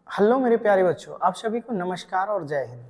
Hello मेरे प्यारे बच्चों, आप सभी को नमस्कार और जय हिंद।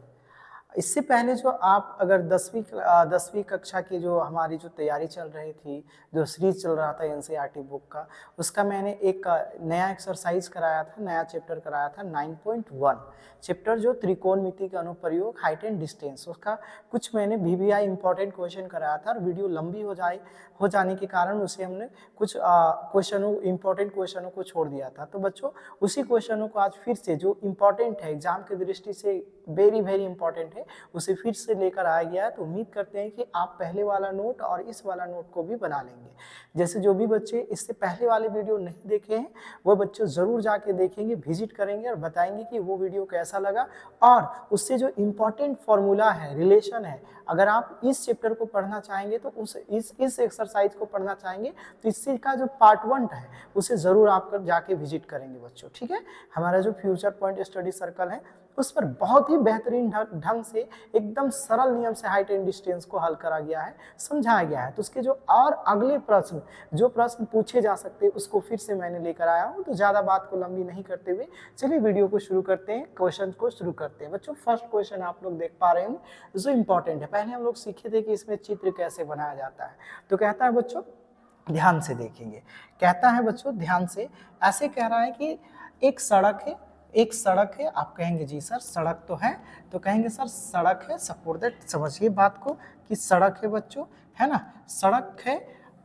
इससे पहले जो आप अगर 10वीं कक्षा की जो हमारी जो तैयारी चल रही थी, जो सीरीज चल रहा था एनसीईआरटी बुक का, उसका मैंने एक नया एक्सरसाइज कराया था, नया चैप्टर कराया था 9.1 चैप्टर जो त्रिकोणमिति का अनुप्रयोग हाइट एंड डिस्टेंस, उसका कुछ मैंने वीवीआई इंपॉर्टेंट क्वेश्चन कराया था और वीडियो लंबी हो जाने के कारण उसे हमने कुछ इंपॉर्टेंट क्वेश्चनों को छोड़ दिया था। तो बच्चों उसी क्वेश्चनों को आज फिर से जो इंपॉर्टेंट है, एग्जाम की दृष्टि से वेरी वेरी इंपॉर्टेंट है, उसे फिर से लेकर आया गया है। तो उम्मीद करते हैं कि आप पहले वाला नोट और इस वाला नोट को भी बना लेंगे। जैसे जो भी बच्चे इससे पहले वाले वीडियो नहीं देखे हैं वो बच्चे जरूर जाके देखेंगे, विजिट करेंगे और बताएंगे कि वो वीडियो कैसा लगा। और उससे जो इम्पोर्टेंट फॉर्मूला है, रिलेशन है, अगर आप इस चैप्टर को पढ़ना चाहेंगे तो इस एक्सरसाइज को पढ़ना चाहेंगे तो इससे का जो पार्ट 1 है उसे जरूर आप जाके विजिट करेंगे बच्चों, ठीक है। हमारा जो फ्यूचर पॉइंट स्टडी सर्कल है उस पर बहुत ही बेहतरीन ढंग से एकदम सरल नियम से हाइट एंड डिस्टेंस को हल करा गया है, समझाया गया है। तो उसके जो और अगले प्रश्न जो प्रश्न पूछे जा सकते हैं उसको फिर से मैंने लेकर आया हूँ। तो ज़्यादा बात को लंबी नहीं करते हुए चलिए वीडियो को शुरू करते हैं, क्वेश्चन को शुरू करते हैं। बच्चों फर्स्ट क्वेश्चन आप लोग देख पा रहे हैं जो इंपॉर्टेंट है। पहले हम लोग सीखे थे कि इसमें चित्र कैसे बनाया जाता है। तो कहता है बच्चों ध्यान से देखेंगे, कहता है बच्चों ध्यान से, ऐसे कह रहा है कि एक सड़क है, एक सड़क है। आप कहेंगे जी सर सड़क तो है, तो कहेंगे सर सड़क है, सपोर्ट दैट, समझिए बात को कि सड़क है बच्चों, है ना, सड़क है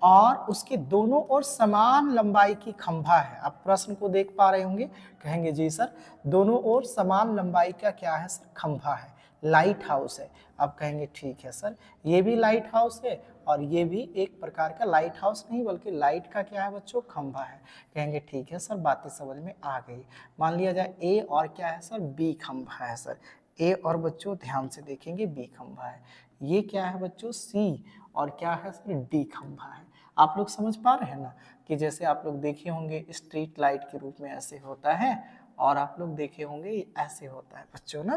और उसके दोनों ओर समान लंबाई की खंभा है। आप प्रश्न को देख पा रहे होंगे, कहेंगे जी सर दोनों ओर समान लंबाई का क्या है सर, खंभा है, लाइट हाउस है। आप कहेंगे ठीक है सर, ये भी लाइट हाउस है और ये भी एक प्रकार का लाइट हाउस नहीं बल्कि लाइट का क्या है बच्चों, खंभा है। कहेंगे ठीक है सर, बातें समझ में आ गई। मान लिया जाए ए और क्या है सर, बी खंभा है सर। ए और बच्चों ध्यान से देखेंगे बी खंभा है। ये क्या है बच्चों, सी और क्या है सर, डी खंभा है। आप लोग समझ पा रहे हैं ना कि जैसे आप लोग देखे होंगे स्ट्रीट लाइट के रूप में ऐसे होता है और आप लोग देखे होंगे ऐसे होता है बच्चों ना।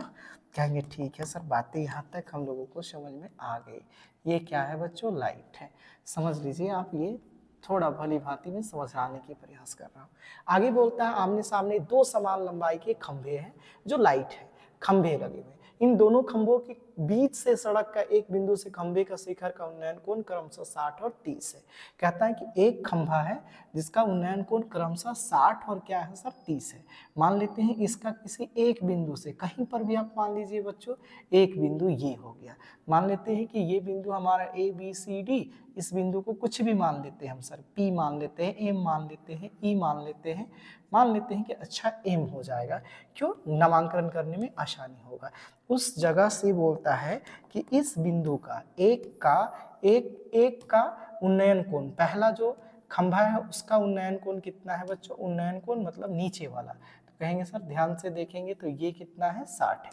कहेंगे ठीक है सर, बातें यहाँ तक हम लोगों को समझ में आ गई। ये क्या है बच्चों, लाइट है। समझ लीजिए आप, ये थोड़ा भली भांति में समझाने की प्रयास कर रहा हूँ। आगे बोलता है आमने सामने दो समान लंबाई के खंभे हैं जो लाइट है, खंभे लगे हुए। इन दोनों खंभों के बीच से सड़क का एक बिंदु से खंभे का शिखर का उन्नयन कोण क्रमशः 60 और 30 है। कहता है कि एक खंभा है जिसका उन्नयन कोण क्रमशः 60 और क्या है सर, 30 है। मान लेते हैं इसका किसी एक बिंदु से, कहीं पर भी आप मान लीजिए बच्चों, एक बिंदु ये हो गया। मान लेते हैं कि ये बिंदु हमारा ए बी सी डी, इस बिंदु को कुछ भी मान लेते हैं हम सर, पी मान लेते हैं, एम मान लेते हैं, ई मान लेते हैं, मान लेते हैं कि अच्छा एम हो जाएगा, क्यों, नामांकन करने में आसानी होगा। उस जगह से बोलता है कि इस बिंदु का एक का उन्नयन कोण, पहला जो खंभा है उसका उन्नयन कोण कितना है बच्चों, उन्नयन कोण मतलब नीचे वाला। तो कहेंगे सर ध्यान से देखेंगे तो ये कितना है, 60 है।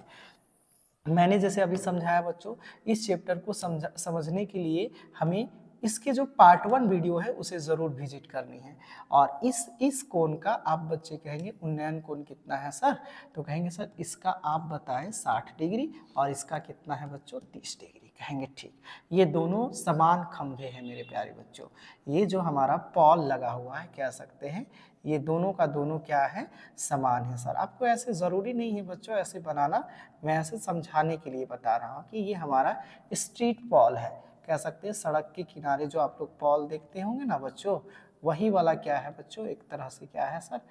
मैंने जैसे अभी समझाया बच्चों, इस चैप्टर को समझने के लिए हमें इसके जो पार्ट 1 वीडियो है उसे जरूर विजिट करनी है। और इस कोण का आप बच्चे कहेंगे उन्नयन कोण कितना है सर, तो कहेंगे सर इसका आप बताएं 60 डिग्री और इसका कितना है बच्चों, 30 डिग्री। कहेंगे ठीक, ये दोनों समान खंभे हैं मेरे प्यारे बच्चों। ये जो हमारा पॉल लगा हुआ है कह सकते हैं, ये दोनों का दोनों क्या है, समान है सर। आपको ऐसे ज़रूरी नहीं है बच्चों ऐसे बनाना, मैं ऐसे समझाने के लिए बता रहा हूँ कि ये हमारा स्ट्रीट पॉल है, कह सकते हैं सड़क के किनारे जो आप लोग पॉल देखते होंगे ना बच्चों, वही वाला क्या है बच्चों, एक तरह से क्या है सर,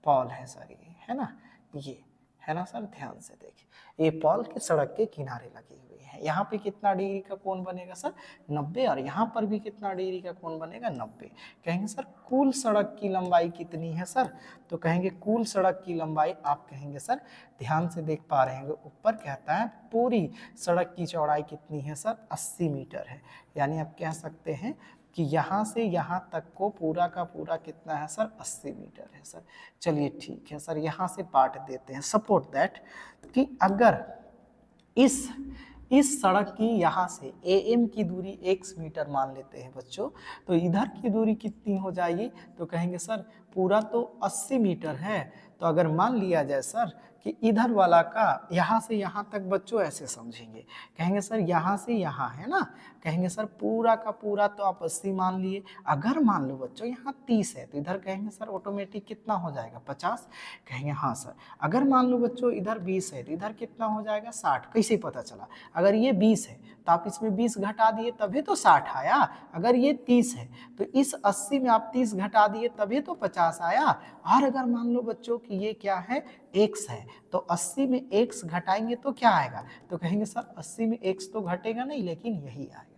पॉल है सर, ये है ना, ये है ना सर। ध्यान से देखिए, ये पॉल के सड़क के किनारे लगे हुए हैं। यहाँ पे कितना डिग्री का कोण बनेगा सर, 90, और यहाँ पर भी कितना डिग्री का कोण बनेगा, 90। कहेंगे सर कुल सड़क की लंबाई कितनी है सर, तो कहेंगे कुल सड़क की लंबाई, आप कहेंगे सर ध्यान से देख पा रहे हैं ऊपर कहता है पूरी सड़क की चौड़ाई कितनी है सर, 80 मीटर है। यानी आप कह सकते हैं कि यहाँ से यहाँ तक को पूरा का पूरा कितना है सर, 80 मीटर है सर। चलिए ठीक है सर, यहाँ से पार्ट देते हैं, सपोर्ट दैट कि अगर इस सड़क की यहाँ से एम की दूरी x मीटर मान लेते हैं बच्चों, तो इधर की दूरी कितनी हो जाएगी, तो कहेंगे सर पूरा तो 80 मीटर है, तो अगर मान लिया जाए सर कि इधर वाला का यहाँ से यहाँ तक बच्चों ऐसे समझेंगे, कहेंगे सर यहाँ से यहाँ है ना, कहेंगे सर पूरा का पूरा तो आप 80 मान लिए। अगर मान लो बच्चों यहाँ 30 है तो इधर कहेंगे सर ऑटोमेटिक कितना हो जाएगा 50, कहेंगे हाँ सर। अगर मान लो बच्चों इधर 20 है तो इधर कितना हो जाएगा 60, कैसे पता चला? अगर ये 20 है तो आप इसमें 20 घटा दिए तभी तो 60 आया। अगर ये 30 है तो इस 80 में आप 30 घटा दिए तभी तो 50 आया। और अगर मान लो बच्चों कि ये क्या है x है, तो 80 में x घटाएंगे तो क्या आएगा? तो कहेंगे सर 80 में x तो घटेगा नहीं, लेकिन यही आएगा।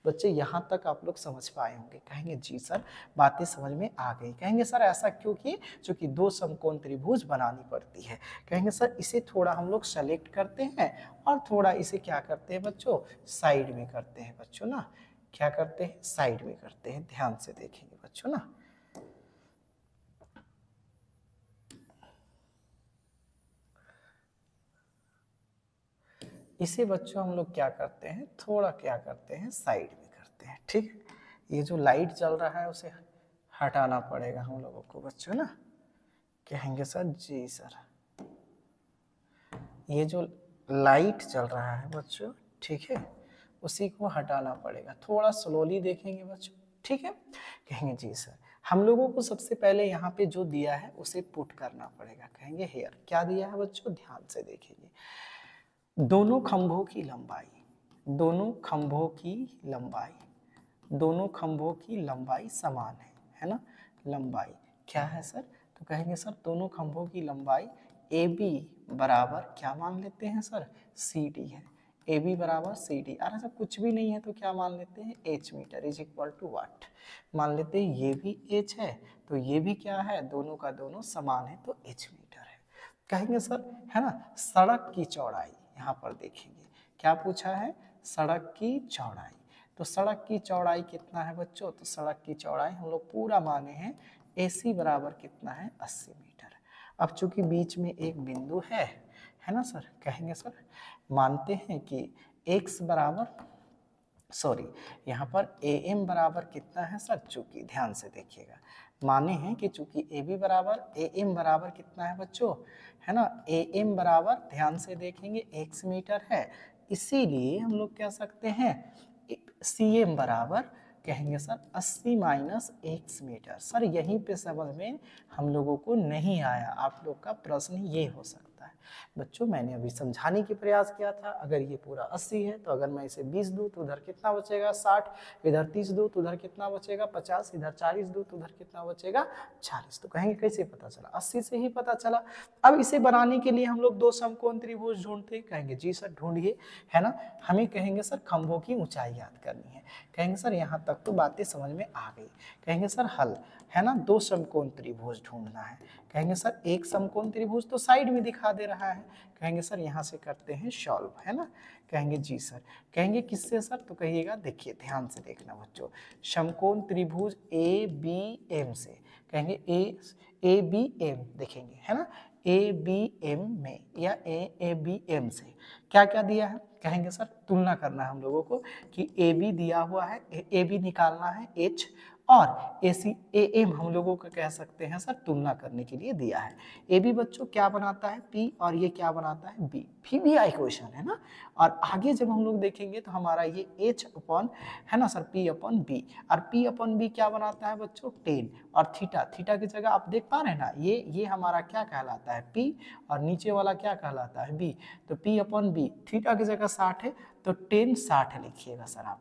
बच्चे यहाँ तक आप लोग समझ पाए होंगे? कहेंगे जी सर बातें समझ में आ गई। कहेंगे सर ऐसा क्यों किए? क्योंकि दो समकोण त्रिभुज बनानी पड़ती है। कहेंगे सर इसे थोड़ा हम लोग सेलेक्ट करते हैं और थोड़ा इसे क्या करते हैं बच्चों, साइड में करते हैं बच्चों ना। क्या करते हैं? साइड में करते हैं। ध्यान से देखेंगे बच्चों ना। इसे बच्चों हम लोग क्या करते हैं, थोड़ा क्या करते हैं, साइड में करते हैं। ठीक है, ये जो लाइट चल रहा है उसे हटाना पड़ेगा हम लोगों को बच्चों ना। कहेंगे सर जी सर ये जो लाइट चल रहा है बच्चों, ठीक है, उसी को हटाना पड़ेगा। थोड़ा स्लोली देखेंगे बच्चों, ठीक है। कहेंगे जी सर हम लोगों को सबसे पहले यहाँ पे जो दिया है उसे पुट करना पड़ेगा। कहेंगे हेयर क्या दिया है बच्चों, ध्यान से देखेंगे। दोनों खंभों की लंबाई, दोनों खंभों की लंबाई, दोनों खंभों की लंबाई समान है ना। लंबाई क्या है सर? तो कहेंगे सर दोनों खंभों की लंबाई AB बराबर क्या मान लेते हैं सर, CD है। AB बराबर CD। अरे सर कुछ भी नहीं है तो क्या मान लेते हैं, H metre is equal to watt मान लेते हैं। ये भी H है तो ये भी क्या है, दोनों का दोनों समान है तो H मीटर है। कहेंगे सर है ना, सड़क की चौड़ाई, यहाँ पर देखेंगे क्या पूछा है, सड़क की चौड़ाई। तो सड़क की चौड़ाई कितना है बच्चों, तो सड़क की चौड़ाई हम लोग पूरा माने हैं AC बराबर कितना है, 80 मीटर। अब चूंकि बीच में एक बिंदु है ना सर, कहेंगे सर मानते हैं कि x बराबर सॉरी यहाँ पर AM बराबर कितना है सर, चूंकि ध्यान से देखिएगा माने हैं कि चूंकि AB बराबर AM बराबर कितना है बच्चों, है ना, AM बराबर ध्यान से देखेंगे x मीटर है, इसीलिए हम लोग कह सकते हैं CM बराबर कहेंगे sir 80 minus x metre. Sir यहीं पे समझ में हम लोगों को नहीं आया, आप लोग का प्रश्न ये हो सकता है। बच्चों मैंने अभी समझाने की प्रयास किया था, अगर ये पूरा 80 है तो अगर मैं इसे 20 दूं तो उधर कितना बचेगा 60, इधर 30 दूं तो उधर कितना बचेगा 50, इधर 40 दूं तो उधर कितना बचेगा 40। तो कहेंगे कैसे पता चला, 80 से ही पता चला। अब इसे बनाने के लिए हम लोग दो समकोण त्रिभुज ढूंढते हैं। कहेंगे जी सर ढूंढिए, है ना। हमें कहेंगे सर खंभों की ऊंचाई याद करनी है। कहेंगे सर यहाँ तक तो बातें समझ में आ गई। कहेंगे सर हल, है ना, दो समकोण त्रिभुज ढूंढना है। कहेंगे सर एक समकोण त्रिभुज तो साइड में दिखा दे रहा है। कहेंगे सर यहाँ से करते हैं सॉल्व, है ना। कहेंगे जी सर, कहेंगे किससे सर, तो कहिएगा देखिए ध्यान से देखना बच्चों, समकोण त्रिभुज ABM से। कहेंगे ABM देखेंगे, है ना, ABM में या ABM से क्या क्या दिया है। कहेंगे सर तुलना करना है हम लोगों को कि AB दिया हुआ है, AB निकालना है H, और AM हम लोगों को कह सकते हैं सर तुलना करने के लिए दिया है। AB बच्चों क्या बनाता है P, और ये क्या बनाता है B, PBI क्वेश्चन है ना। और आगे जब हम लोग देखेंगे तो हमारा ये H अपॉन, है ना सर, P अपॉन B, और P अपॉन B क्या बनाता है बच्चों 10, और थीटा, थीटा की जगह आप देख पा रहे हैं ना, ये हमारा क्या कहलाता है P, और नीचे वाला क्या कहलाता है B। तो P अपॉन B, थीटा की जगह 60 है तो 10 60 लिखिएगा सर आप।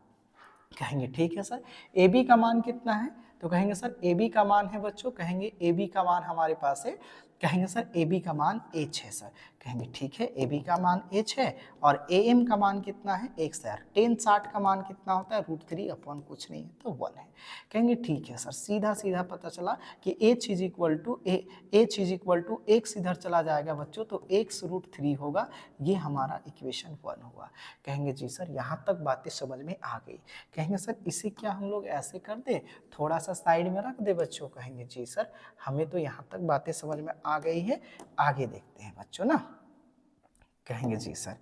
कहेंगे ठीक है सर। AB का मान कितना है, तो कहेंगे सर AB का मान है बच्चों, कहेंगे AB का मान हमारे पास है, कहेंगे सर AB का मान H है सर। कहेंगे ठीक है AB का मान H है, और AM का मान कितना है X है। 10 60 का मान कितना होता है, √3 अपॉन कुछ नहीं है तो 1 है। कहेंगे ठीक है सर, सीधा सीधा पता चला कि H is equal to X इधर चला जाएगा बच्चों तो X √3 होगा, ये हमारा इक्वेशन 1 हुआ। कहेंगे जी सर यहाँ तक बातें समझ में आ गई। कहेंगे सर इसे क्या हम लोग ऐसे कर दे, थोड़ा सा साइड में रख दे बच्चों। कहेंगे जी सर हमें तो यहाँ तक बातें समझ में आ गई है, आगे देखते हैं बच्चों ना। कहेंगे जी सर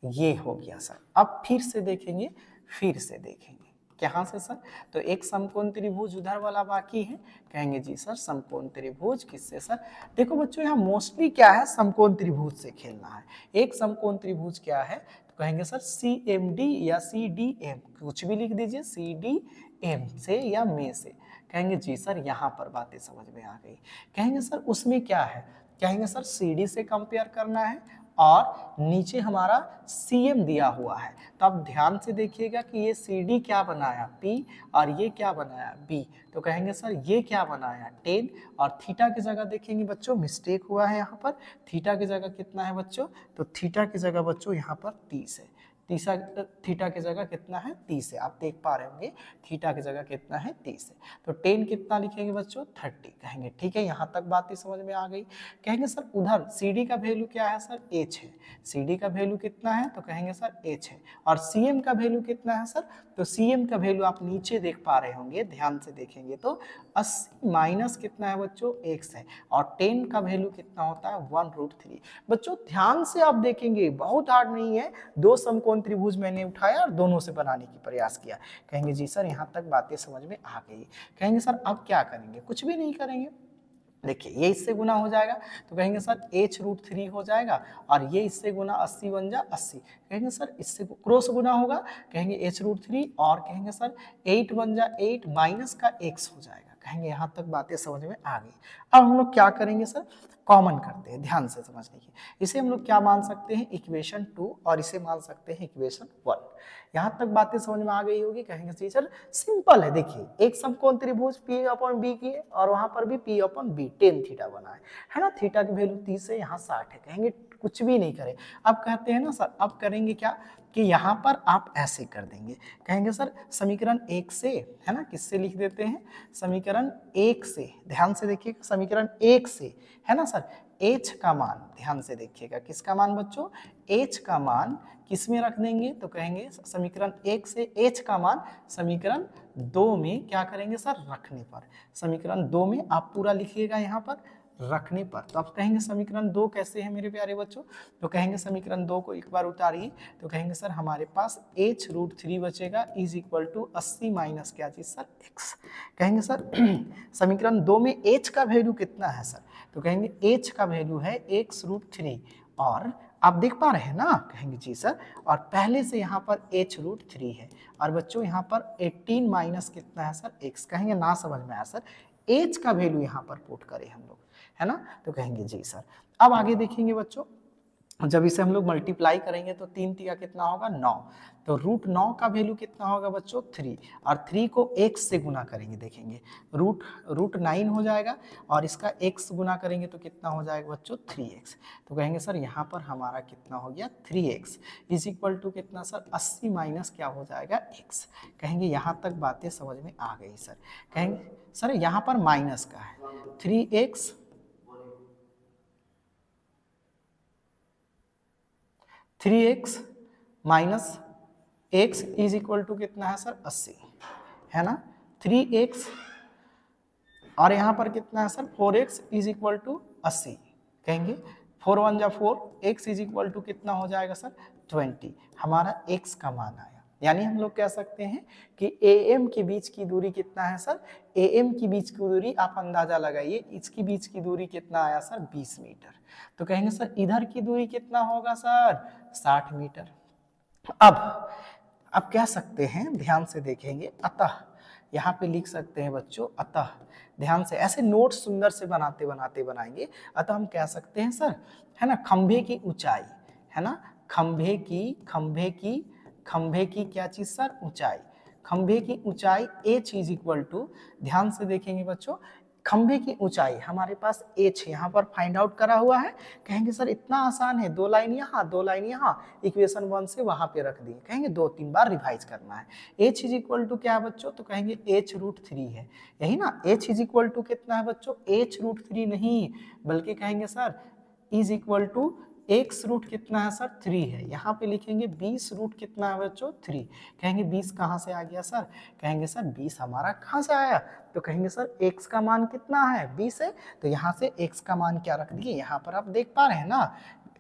ये हो गया सर। अब फिर से देखेंगे, फिर से देखेंगे, कहाँ से सर? तो एक समकोण त्रिभुज उधर वाला बाकी है, कहेंगे जी सर समकोण त्रिभुज किससे सर? देखो बच्चों यहाँ मोस्टली क्या है, समकोण त्रिभुज से खेलना है। एक समकोण त्रिभुज क्या है, तो कहेंगे सर CMD या CDM, कुछ भी लिख दीजिए, CDM से या में से। कहेंगे जी सर यहाँ पर बातें समझ में आ गई। कहेंगे सर उसमें क्या है, कहेंगे सर CD से कंपेयर करना है और नीचे हमारा CM दिया हुआ है। तो आप ध्यान से देखिएगा कि ये CD क्या बनाया P और ये क्या बनाया B। तो कहेंगे सर ये क्या बनाया 10 और थीटा की जगह देखेंगे बच्चों मिस्टेक हुआ है यहाँ पर, थीटा की जगह कितना है बच्चों, तो थीटा की जगह बच्चों यहाँ पर 30 है। थीटा की जगह कितना है 30 है, आप देख पा रहे होंगे थीटा की जगह कितना है 30 है। तो 10 कितना लिखेंगे बच्चों 30, कहेंगे ठीक है यहाँ तक बात ही समझ में आ गई। कहेंगे सर उधर CD का वैल्यू क्या है सर H है, CD का वैल्यू कितना है तो कहेंगे सर H है। और CM का वैल्यू कितना है सर, तो CM का वैल्यू आप नीचे देख पा रहे होंगे, ध्यान से देखेंगे तो 80 माइनस कितना है बच्चों x है और 10 का वैल्यू कितना होता है 1√3। बच्चों ध्यान से आप देखेंगे बहुत हार्ड नहीं है, दो समकोण त्रिभुज मैंने उठाया और दोनों से बनाने की प्रयास किया। कहेंगे जी सर यहाँ तक बातें समझ में आ गई। कहेंगे सर अब क्या करेंगे, कुछ भी नहीं करेंगे, देखिए ये इससे गुना हो जाएगा तो कहेंगे सर h√3 हो जाएगा और ये इससे गुना 80 बन जा 80, कहेंगे सर इससे क्रॉस गुना होगा, कहेंगे h√3 और कहेंगे सर 8 बन जा 8 माइनस का x हो जाएगा। कहेंगे यहाँ तक बातें समझ में आ गई। अब हम लोग क्या करेंगे सर, कॉमन करते हैं, ध्यान से समझ लीजिए। इसे हम लोग क्या मान सकते हैं इक्वेशन 2 और इसे मान सकते हैं इक्वेशन 1। यहाँ तक बातें समझ में आ गई होगी। कहेंगे टीचर सिंपल है, देखिए एक समकोण त्रिभुज P/B की है और वहां पर भी P/B tan थीटा बना है ना, थीटा की वैल्यू 30 है, यहाँ 60 है। कहेंगे कुछ भी नहीं करें, अब कहते हैं ना सर अब करेंगे क्या कि यहाँ पर आप ऐसे कर देंगे, कहेंगे सर समीकरण 1 से, है ना, किससे लिख देते हैं, समीकरण 1 से, ध्यान से देखिएगा समीकरण 1 से, है ना सर, h का मान, ध्यान से देखिएगा किसका मान बच्चों, h का मान किस में रख देंगे, तो कहेंगे समीकरण 1 से h का मान समीकरण 2 में क्या करेंगे सर रखने पर, समीकरण 2 में आप पूरा लिखिएगा यहाँ पर रखने पर। तो आप कहेंगे समीकरण 2 कैसे है मेरे प्यारे बच्चों, तो कहेंगे समीकरण 2 को एक बार उतारिए तो कहेंगे सर हमारे पास h√3 बचेगा इज इक्वल टू 80 माइनस क्या चीज सर x। कहेंगे सर समीकरण 2 में h का वैल्यू कितना है सर, तो कहेंगे h का वैल्यू है x√3 और आप देख पा रहे हैं ना, कहेंगे जी सर, और पहले से यहाँ पर h√3 है और बच्चों यहाँ पर 18 माइनस कितना है सर x। कहेंगे ना समझ में आया सर, h का वैल्यू यहाँ पर पुट करें हम लोग, है ना, तो कहेंगे जी सर। अब आगे देखेंगे बच्चों, जब इसे हम लोग मल्टीप्लाई करेंगे तो 3 तिया कितना होगा 9, तो √9 का वैल्यू कितना होगा बच्चों 3 और 3 को x से गुना करेंगे, देखेंगे √9 हो जाएगा और इसका x गुना करेंगे तो कितना हो जाएगा बच्चों 3x। तो कहेंगे सर यहाँ पर हमारा कितना हो गया 3x इज इक्वल टू कितना सर 80 माइनस क्या हो जाएगा x। कहेंगे यहाँ तक बातें समझ में आ गई सर। कहेंगे सर यहाँ पर माइनस का है 3x minus x is equal to कितना है सर 80, है ना, 3x और यहाँ पर कितना है sir 4x is equal to 80। कहेंगे 4 1 जा 4, x इज इक्वल टू कितना हो जाएगा सर 20, हमारा x का मान आया। यानी हम लोग कह सकते हैं कि AM के बीच की दूरी कितना है सर, AM की बीच की दूरी आप अंदाजा लगाइए, इसकी बीच की दूरी कितना आया सर 20 मीटर। तो कहेंगे सर इधर की दूरी कितना होगा सर 60 मीटर। अब कह सकते हैं, ध्यान से देखेंगे, अतः यहाँ पे लिख सकते हैं बच्चों, अतः ध्यान से ऐसे नोट सुंदर से बनाते बनाते बनाएंगे। अतः हम कह सकते हैं सर, है ना, खंभे की ऊंचाई, है ना, खंभे की क्या चीज सर ऊंचाई, खंभे की ऊंचाई h इज इक्वल टू, ध्यान से देखेंगे बच्चों, खंभे की ऊंचाई हमारे पास h यहाँ पर फाइंड आउट करा हुआ है। कहेंगे सर इतना आसान है, 2 लाइन यहाँ 2 लाइन यहाँ, इक्वेशन 1 से वहां पे रख दिए। कहेंगे 2-3 बार रिवाइज करना है। h इज इक्वल टू क्या है बच्चों, तो कहेंगे h√3 है, यही ना, h इज इक्वल टू कितना है बच्चों h√3 नहीं, बल्कि कहेंगे sir is equal to x root कितना है सर 3 है, यहाँ पे लिखेंगे 20 रूट कितना है बच्चों 3। कहेंगे 20 कहाँ से आ गया सर, कहेंगे सर 20 हमारा कहाँ से आया, तो कहेंगे सर x का मान कितना है 20 है, तो यहाँ से x का मान क्या रख दिए, यहाँ पर आप देख पा रहे हैं ना,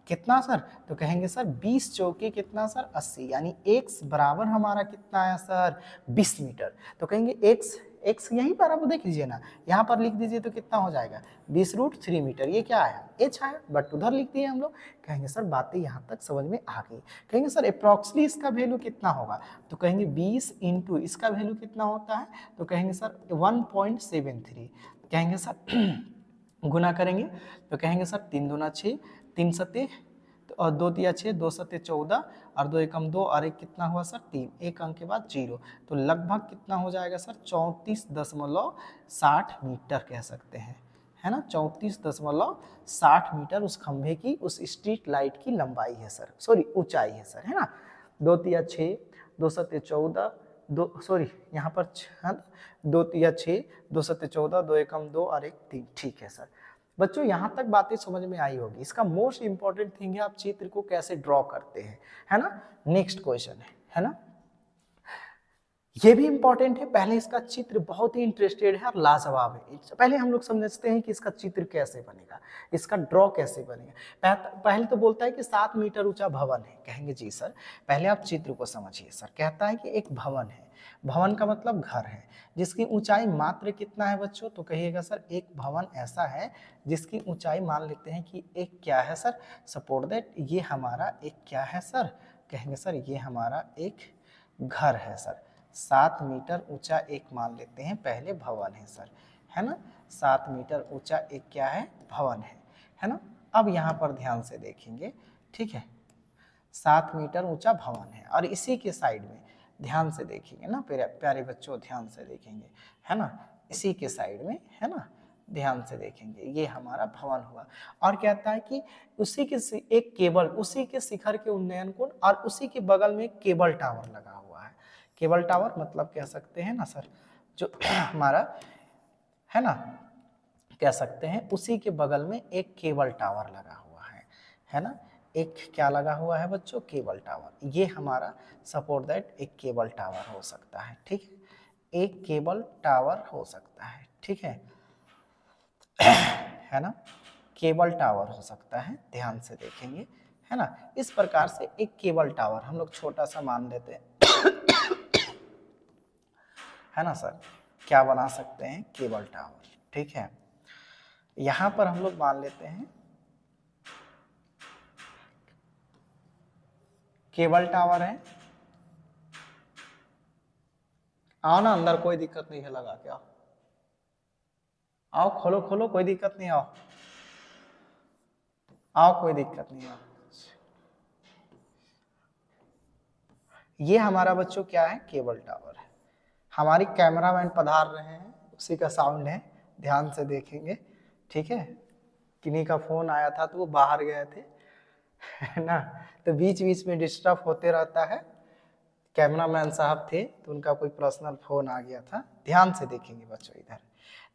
कितना सर? तो कहेंगे सर 20 चौके कितना सर? 80, यानी x बराबर हमारा कितना है सर? 20 मीटर। तो कहेंगे x यहीं पर आप देख लीजिए ना, यहाँ पर लिख दीजिए तो कितना हो जाएगा? 20√3 मीटर। ये क्या आया? h आया, बट उधर लिख दिए हम लोग। कहेंगे सर बातें यहाँ तक समझ में आ गई। कहेंगे सर अप्रॉक्सली इसका वैल्यू कितना होगा? तो कहेंगे 20 इंटू इसका वैल्यू कितना होता है? तो कहेंगे सर 1.73। कहेंगे सर गुना करेंगे तो कहेंगे सर 3 दूना 6, 3 सत्ते और 2 तिया 6, 2 सत्ते 14 और 2 एकम 2 और 1 कितना हुआ सर? 3, एक अंक के बाद 0। तो लगभग कितना हो जाएगा सर? 34.60 मीटर कह सकते हैं, है ना? 34.60 मीटर उस खंभे की, उस स्ट्रीट लाइट की लंबाई है सर, सॉरी ऊंचाई है सर, है ना? 2 तिया 6, 2 सत्ते 14, 2 सॉरी यहाँ पर 2 तिया 6, 2 सत्ते 14, 2 एकम 2 और 1 3। ठीक है सर बच्चों, यहाँ तक बातें समझ में आई होगी। इसका मोस्ट इंपॉर्टेंट थिंग है आप चित्र को कैसे ड्रॉ करते हैं, है ना? नेक्स्ट क्वेश्चन है ना? ये भी इंपॉर्टेंट है। पहले इसका चित्र बहुत ही इंटरेस्टेड है और लाजवाब है। पहले हम लोग समझते हैं कि इसका चित्र कैसे बनेगा, इसका ड्रॉ कैसे बनेगा। पहले तो बोलता है कि 7 मीटर ऊंचा भवन है। कहेंगे जी सर पहले आप चित्र को समझिए। सर कहता है कि एक भवन है, भवन का मतलब घर है, जिसकी ऊंचाई मात्र कितना है बच्चों? तो कहिएगा सर एक भवन ऐसा है जिसकी ऊंचाई मान लेते हैं कि एक क्या है सर? सपोर्ट दैट ये हमारा एक क्या है सर? कहेंगे सर ये हमारा एक घर है सर। 7 मीटर ऊंचा एक मान लेते हैं पहले भवन है सर, है ना? 7 मीटर ऊंचा एक क्या है? भवन है ना? अब यहाँ पर ध्यान से देखेंगे, ठीक है? 7 मीटर ऊंचा भवन है और इसी के साइड में ध्यान से देखेंगे ना प्यारे बच्चों, ध्यान से देखेंगे, है ना? इसी के साइड में, है ना? ध्यान से देखेंगे, ये हमारा भवन हुआ। और कहता है कि उसी के एक केबल, उसी के शिखर के उन्नयन कोण और उसी के बगल में केबल टावर लगा हुआ है। केबल टावर मतलब कह सकते हैं ना सर, जो हमारा है ना, कह सकते हैं उसी के बगल में एक केबल टावर लगा हुआ है ना? एक क्या लगा हुआ है बच्चों? Cable tower. ये हमारा सपोर्ट दैट एक केबल टावर हो सकता है, ठीक है? एक केबल टावर हो सकता है, ठीक है? है ना? केबल टावर हो सकता है, ध्यान से देखेंगे, है ना? इस प्रकार से एक केबल टावर हम लोग छोटा सा मान लेते हैं, है ना सर? क्या बना सकते हैं? केबल टावर, ठीक है? यहां पर हम लोग मान लेते हैं केबल टावर है। आओ ना अंदर, कोई दिक्कत नहीं है, लगा के आओ, आओ खोलो खोलो, कोई दिक्कत नहीं, आओ आओ, कोई दिक्कत नहीं, आओ। ये हमारा बच्चों क्या है? केबल टावर है। हमारी कैमरामैन पधार रहे हैं, उसी का साउंड है, ध्यान से देखेंगे, ठीक है? किन्हीं का फोन आया था तो वो बाहर गए थे, है ना? तो बीच बीच में डिस्टर्ब होते रहता है। कैमरामैन साहब थे तो उनका कोई पर्सनल फोन आ गया था। ध्यान से देखेंगे बच्चों इधर।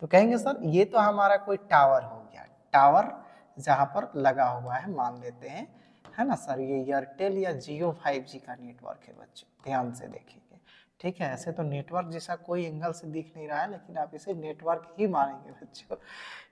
तो कहेंगे सर ये तो हमारा कोई टावर हो गया, टावर जहां पर लगा हुआ है मान लेते हैं, है ना सर? ये एयरटेल या जियो 5G का नेटवर्क है बच्चों, ध्यान से देखेंगे, ठीक है? ऐसे तो नेटवर्क जैसा कोई एंगल से दिख नहीं रहा है, लेकिन आप इसे नेटवर्क ही मानेंगे बच्चों,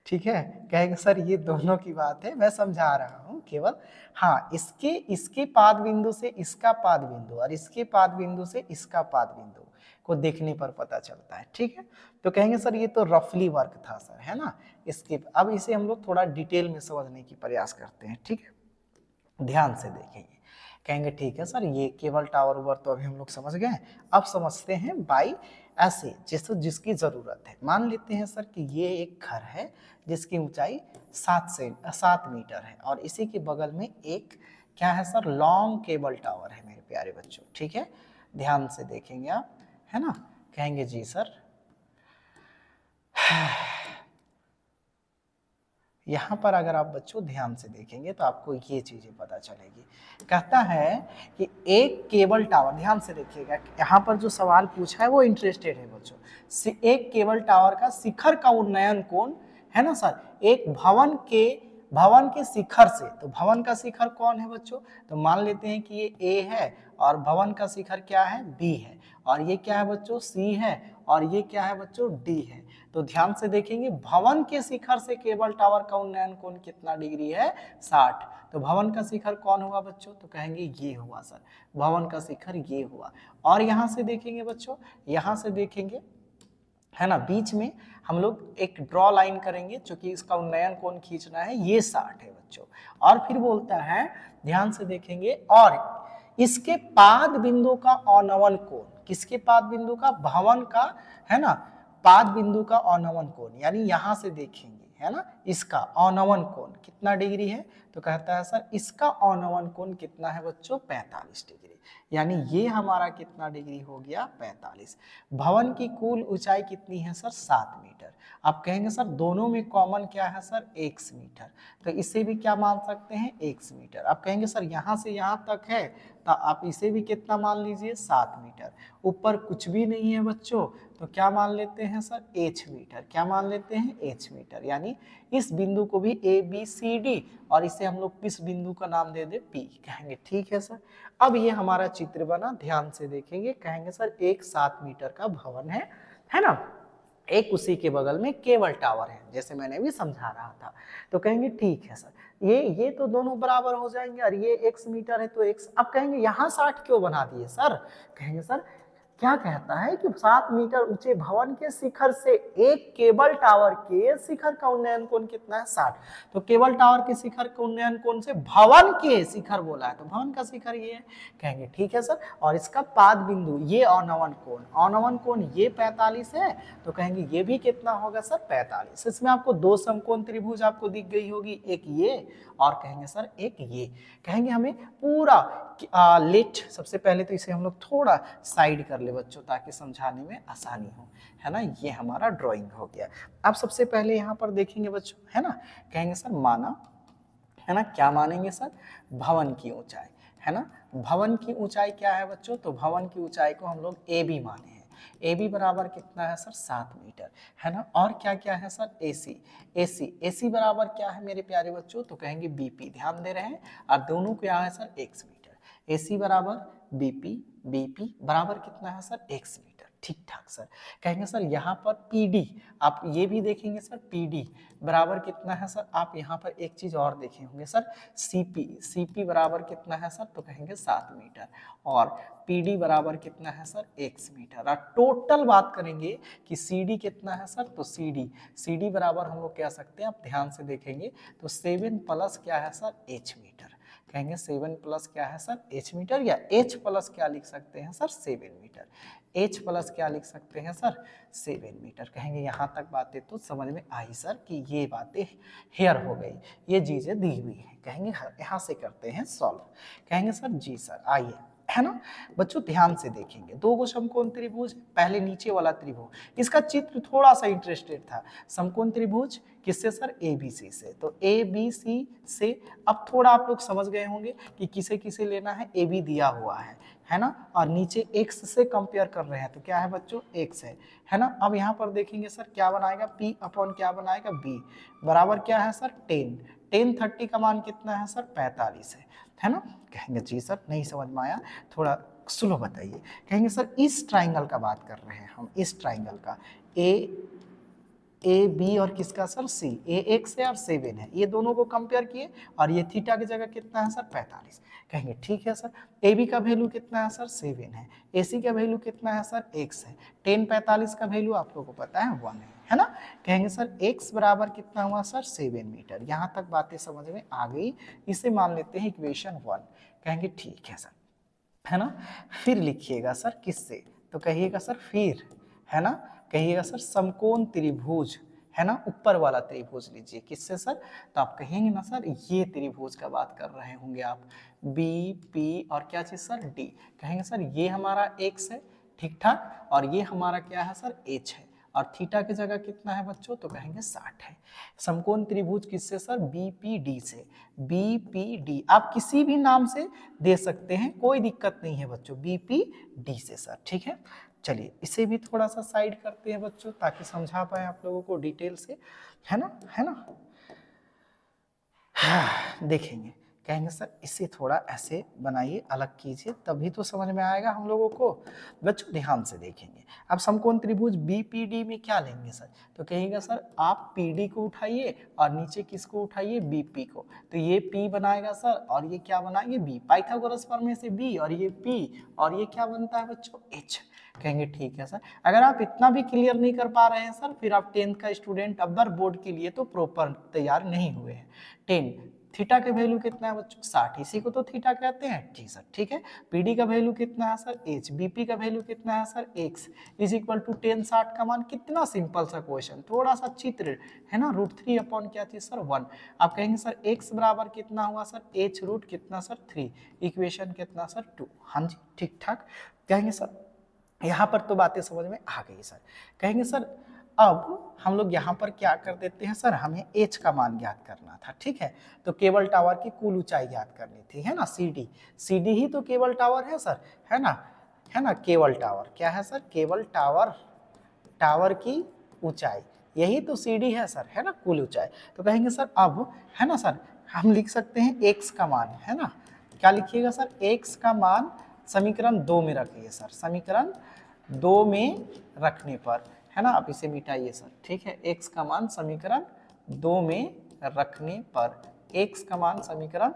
ठीक है? कहेंगे सर ये दोनों की बात है, मैं समझा रहा हूँ केवल। हाँ, इसके पाद बिंदु से इसका पाद बिंदु और इसके पाद बिंदु से इसका पाद बिंदु को देखने पर पता चलता है, ठीक है? तो कहेंगे सर ये तो रफली वर्क था सर, है ना? इसके अब इसे हम लोग थोड़ा डिटेल में समझने की प्रयास करते हैं, ठीक है? ध्यान से देखेंगे। कहेंगे ठीक है सर ये केबल टावर ओवर तो अभी हम लोग समझ गए, अब समझते हैं बाई ऐसे जिसकी जरूरत है। मान लेते हैं सर कि ये एक घर है जिसकी ऊंचाई 7 मीटर है और इसी के बगल में एक क्या है सर? लॉन्ग केबल टावर है मेरे प्यारे बच्चों, ठीक है? ध्यान से देखेंगे आप, है ना? कहेंगे जी सर यहाँ पर अगर आप बच्चों ध्यान से देखेंगे तो आपको ये चीजें पता चलेगी। कहता है कि एक केबल टावर, ध्यान से देखिएगा, यहाँ पर जो सवाल पूछा है वो इंटरेस्टेड है बच्चों। एक केबल टावर का शिखर का उन्नयन कोण, है ना सर? एक भवन के शिखर से, तो भवन का शिखर कौन है बच्चों? तो मान लेते हैं कि ये ए है और भवन का शिखर क्या है? बी है, और ये क्या है बच्चों? सी है, और ये क्या है बच्चों? डी है। तो ध्यान से देखेंगे, भवन के शिखर से केबल टावर का उन्नयन कोण कितना डिग्री है, 60। तो भवन का शिखर कौन हुआ बच्चों, तो कहेंगे ये हुआ सर, भवन का शिखर ये हुआ। और यहाँ से देखेंगे बच्चों, यहाँ से देखेंगे है ना, बीच में हम लोग एक ड्रॉ लाइन करेंगे, क्योंकि इसका उन्नयन कोण खींचना है, ये 60 है बच्चों। और फिर बोलता है, ध्यान से देखेंगे, और इसके पाद बिंदु का अनवन कोण, किसके पाद बिंदु का, भवन का, है ना, पाद बिंदु का अनवन कोण, यानी यहां से देखेंगे, है ना, इसका अनवन कोण कितना डिग्री है, तो कहता है सर इसका अनवन कोण कितना है बच्चों, 45 डिग्री। यानी ये हमारा कितना डिग्री हो गया, 45। भवन की कुल ऊंचाई कितनी है सर, 7 मीटर। आप कहेंगे सर दोनों में कॉमन क्या है सर, 1 मीटर, तो इसे भी क्या मान सकते हैं, 1 मीटर। आप कहेंगे सर यहाँ से यहाँ तक है, तो आप इसे भी कितना मान लीजिए, 7 मीटर। ऊपर कुछ भी नहीं है बच्चों, तो क्या मान लेते हैं सर, h मीटर। क्या मान लेते हैं, h मीटर। यानी इस बिंदु को भी ABCD, और इसे हम लोग इस बिंदु का नाम दे दे P, कहेंगे ठीक है सर। अब ये हमारा चित्र बना, ध्यान से देखेंगे, कहेंगे सर एक 7 मीटर का भवन है ना, एक उसी के बगल में केबल टावर है, जैसे मैंने भी समझा रहा था। तो कहेंगे ठीक है सर, ये तो दोनों बराबर हो जाएंगे, और ये x मीटर है तो x। अब कहेंगे यहाँ 60 क्यों बना दिए सर, कहेंगे सर क्या कहता है कि 7 मीटर ऊंचे भवन के शिखर से एक केबल टावर के शिखर का उन्नयन कोण कितना है, 60। तो केबल टावर के शिखर का उन्नयन कोण से भवन के शिखर बोला है, तो भवन का शिखर ये है, कहेंगे ठीक है सर। और इसका पाद बिंदु ये अनवन कोण ये 45 है, तो कहेंगे ये भी कितना होगा सर, 45। इसमें आपको दो समकोण त्रिभुज आपको दिख गई होगी, एक ये और कहेंगे सर एक ये। कहेंगे हमें पूरा लेट, सबसे पहले तो इसे हम लोग थोड़ा साइड कर ले बच्चों, ताकि समझाने में आसानी हो, है ना। ये हमारा ड्राइंग हो गया। अब सबसे पहले यहाँ पर देखेंगे बच्चों, है ना, कहेंगे सर माना, है ना, क्या मानेंगे सर, भवन की ऊंचाई, है ना, भवन की ऊंचाई क्या है बच्चों, तो भवन की ऊंचाई को हम लोग AB माने हैं। AB बराबर कितना है सर, 7 मीटर, है ना। और क्या क्या है सर, AC बराबर क्या है मेरे प्यारे बच्चों, तो कहेंगे BP, ध्यान दे रहे हैं, और दोनों क्या है सर, x मीटर। AC बराबर BP बराबर कितना है सर, x मीटर, ठीक ठाक सर। कहेंगे सर यहाँ पर PD, आप ये भी देखेंगे सर, PD बराबर कितना है सर, आप यहाँ पर एक चीज और देखे होंगे सर, CP बराबर कितना है सर, तो कहेंगे 7 मीटर, और PD बराबर कितना है सर, x मीटर। और टोटल बात करेंगे कि CD कितना है सर, तो CD बराबर हम लोग कह सकते हैं, आप ध्यान से देखेंगे तो 7 प्लस क्या है सर, h मीटर। कहेंगे 7 प्लस क्या है सर, h मीटर, या h प्लस क्या लिख सकते हैं सर, 7 मीटर। h प्लस क्या लिख सकते हैं सर, 7 मीटर। कहेंगे यहाँ तक बातें तो समझ में आई सर, कि ये बातें हेयर हो गई, ये चीजें दी हुई हैं। कहेंगे यहाँ से करते हैं सॉल्व। कहेंगे सर जी सर आइए, है ना बच्चों, ध्यान से देखेंगे, दो गो समकोण त्रिभुज, पहले नीचे वाला त्रिभुज, इसका चित्र थोड़ा सा इंटरेस्टेड था। समकोण त्रिभुज किससे सर, ABC से, तो ABC से अब थोड़ा आप लोग समझ गए होंगे कि किसे किसे लेना है, AB दिया हुआ है ना, और नीचे x से कंपेयर कर रहे हैं, तो क्या है बच्चों, x है ना। अब यहाँ पर देखेंगे सर क्या बनाएगा, P अपॉन क्या बनाएगा, B बराबर क्या है सर, 10 30 का मान कितना है सर, 45 है ना। कहेंगे जी सर नहीं समझ में आया, थोड़ा स्लो बताइए। कहेंगे सर इस ट्राइंगल का बात कर रहे हैं हम, इस ट्राइंगल का ए बी और किसका सर, C, A x है और 7 है, ये दोनों को कंपेयर किए, और ये थीटा की जगह कितना है सर, 45। कहेंगे ठीक है सर, AB का वैल्यू कितना है सर, 7 है, AC का वैल्यू कितना है सर, x है, 10 45 का वैल्यू आप लोगों को पता है 1 है ना। कहेंगे सर x बराबर कितना हुआ सर, 7 मीटर। यहाँ तक बातें समझ में आ गई, इसे मान लेते हैं इक्वेशन 1। कहेंगे ठीक है सर, है ना। फिर लिखिएगा सर किससे, तो कहिएगा सर फिर, है ना, कहिएगा सर समकोण त्रिभुज, है ना, ऊपर वाला त्रिभुज लीजिए, किससे सर, तो आप कहेंगे ना सर ये त्रिभुज का बात कर रहे होंगे आप, BP और क्या चीज सर, D। कहेंगे सर ये हमारा x है, ठीक ठाक, और ये हमारा क्या है सर, h है, और थीटा की जगह कितना है बच्चों, तो कहेंगे 60 है। समकोण त्रिभुज किससे सर, BPD से, BPD आप किसी भी नाम से दे सकते हैं, कोई दिक्कत नहीं है बच्चों, BPD से सर, ठीक है। चलिए इसे भी थोड़ा सा साइड करते हैं बच्चों, ताकि समझा पाए आप लोगों को डिटेल से, है ना। हाँ, देखेंगे कहेंगे सर इसे थोड़ा ऐसे बनाइए, अलग कीजिए, तभी तो समझ में आएगा हम लोगों को। बच्चों ध्यान से देखेंगे। अब समकोण त्रिभुज बीपीडी में क्या लेंगे सर, तो कहेंगे सर आप पीडी को उठाइए और नीचे किसको उठाइए, बीपी को। तो ये पी बनाएगा सर और ये क्या बनाएंगे, बी। पाइथागोरस प्रमेय से बी और ये पी और ये क्या बनता है बच्चों, एच। कहेंगे ठीक है सर। अगर आप इतना भी क्लियर नहीं कर पा रहे हैं सर, फिर आप 10th का स्टूडेंट अब्बर बोर्ड के लिए तो प्रॉपर तैयार नहीं हुए हैं। 10 थीटा के वैल्यू कितना है बच्चों, 60, इसी को तो थीटा कहते हैं। जी सर ठीक है। पीडी का वैल्यू कितना है सर, एच। बीपी का वैल्यू कितना है sir, X. Is equal to 10 60 का मान, कितना सिंपल सा क्वेश्चन, थोड़ा सा चित्र है ना, √3 अपॉन क्या चीज सर, 1। आप कहेंगे सर एक्स बराबर कितना हुआ सर, एच रूट कितना सर, 3। इक्वेशन कितना सर, 2। हाँ जी ठीक ठाक। कहेंगे सर यहाँ पर तो बातें समझ में आ गई सर। कहेंगे सर अब हम लोग यहाँ पर क्या कर देते हैं सर, हमें एच का मान ज्ञात करना था, ठीक है। तो केबल टावर की कुल ऊंचाई ज्ञात करनी थी, है ना, सीडी। सीडी ही तो केबल टावर है सर, है ना, केबल टावर क्या है सर, केबल टावर, टावर की ऊंचाई, यही तो सीडी है सर, है ना, कुल ऊंचाई। तो कहेंगे सर अब, है ना सर, हम लिख सकते हैं एक्स का मान, है ना, क्या लिखिएगा सर, एक्स का मान समीकरण 2 में रखिए सर, समीकरण 2 में रखने पर, है ना, आप इसे मिटाइए सर, ठीक है। एक्स का मान समीकरण 2 में रखने पर, एक्स का मान समीकरण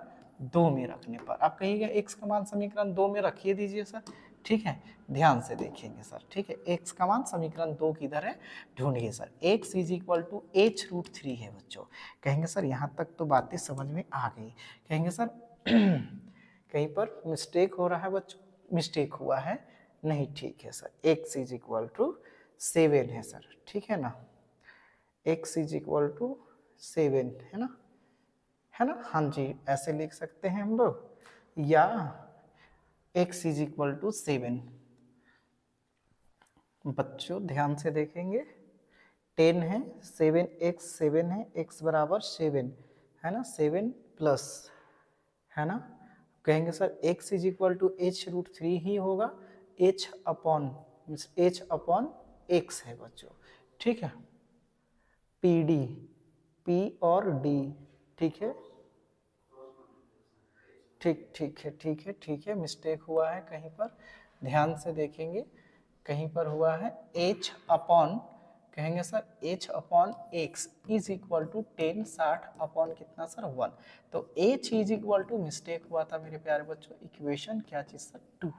2 में रखने पर, आप कहिएगा एक्स का मान समीकरण 2 में रखिए दीजिए सर, ठीक है। ध्यान से देखेंगे सर, ठीक है। एक्स का मान समीकरण 2 किधर है, ढूंढिए sir. X is equal to H √3 है बच्चों। कहेंगे सर यहाँ तक तो बातें समझ में आ गई। कहेंगे सर कहीं पर मिस्टेक हो रहा है बच्चों, मिस्टेक हुआ है नहीं, ठीक है sir. X is equal to 7 है सर, ठीक है ना, एक्स इज इक्वल टू 7 है ना, हाँ जी ऐसे लिख सकते हैं हम लोग, या एक्स इज इक्वल टू 7। बच्चों ध्यान से देखेंगे, 10 है, 7 एक्स 7 है, एक्स बराबर 7 है ना, 7 प्लस, है ना। कहेंगे sir x is equal to H √3 ही होगा, h अपॉन एक्स है बच्चों, ठीक है। पी डी, पी और डी, ठीक है, ठीक है, मिस्टेक हुआ है कहीं पर, ध्यान से देखेंगे, कहीं पर हुआ है h अपॉन, कहेंगे sir h upon X is equal to 10 60 upon कितना सर 1। तो h is equal to, mistake हुआ था मेरे प्यारे बच्चों, इक्वेशन क्या चीज सर, 2,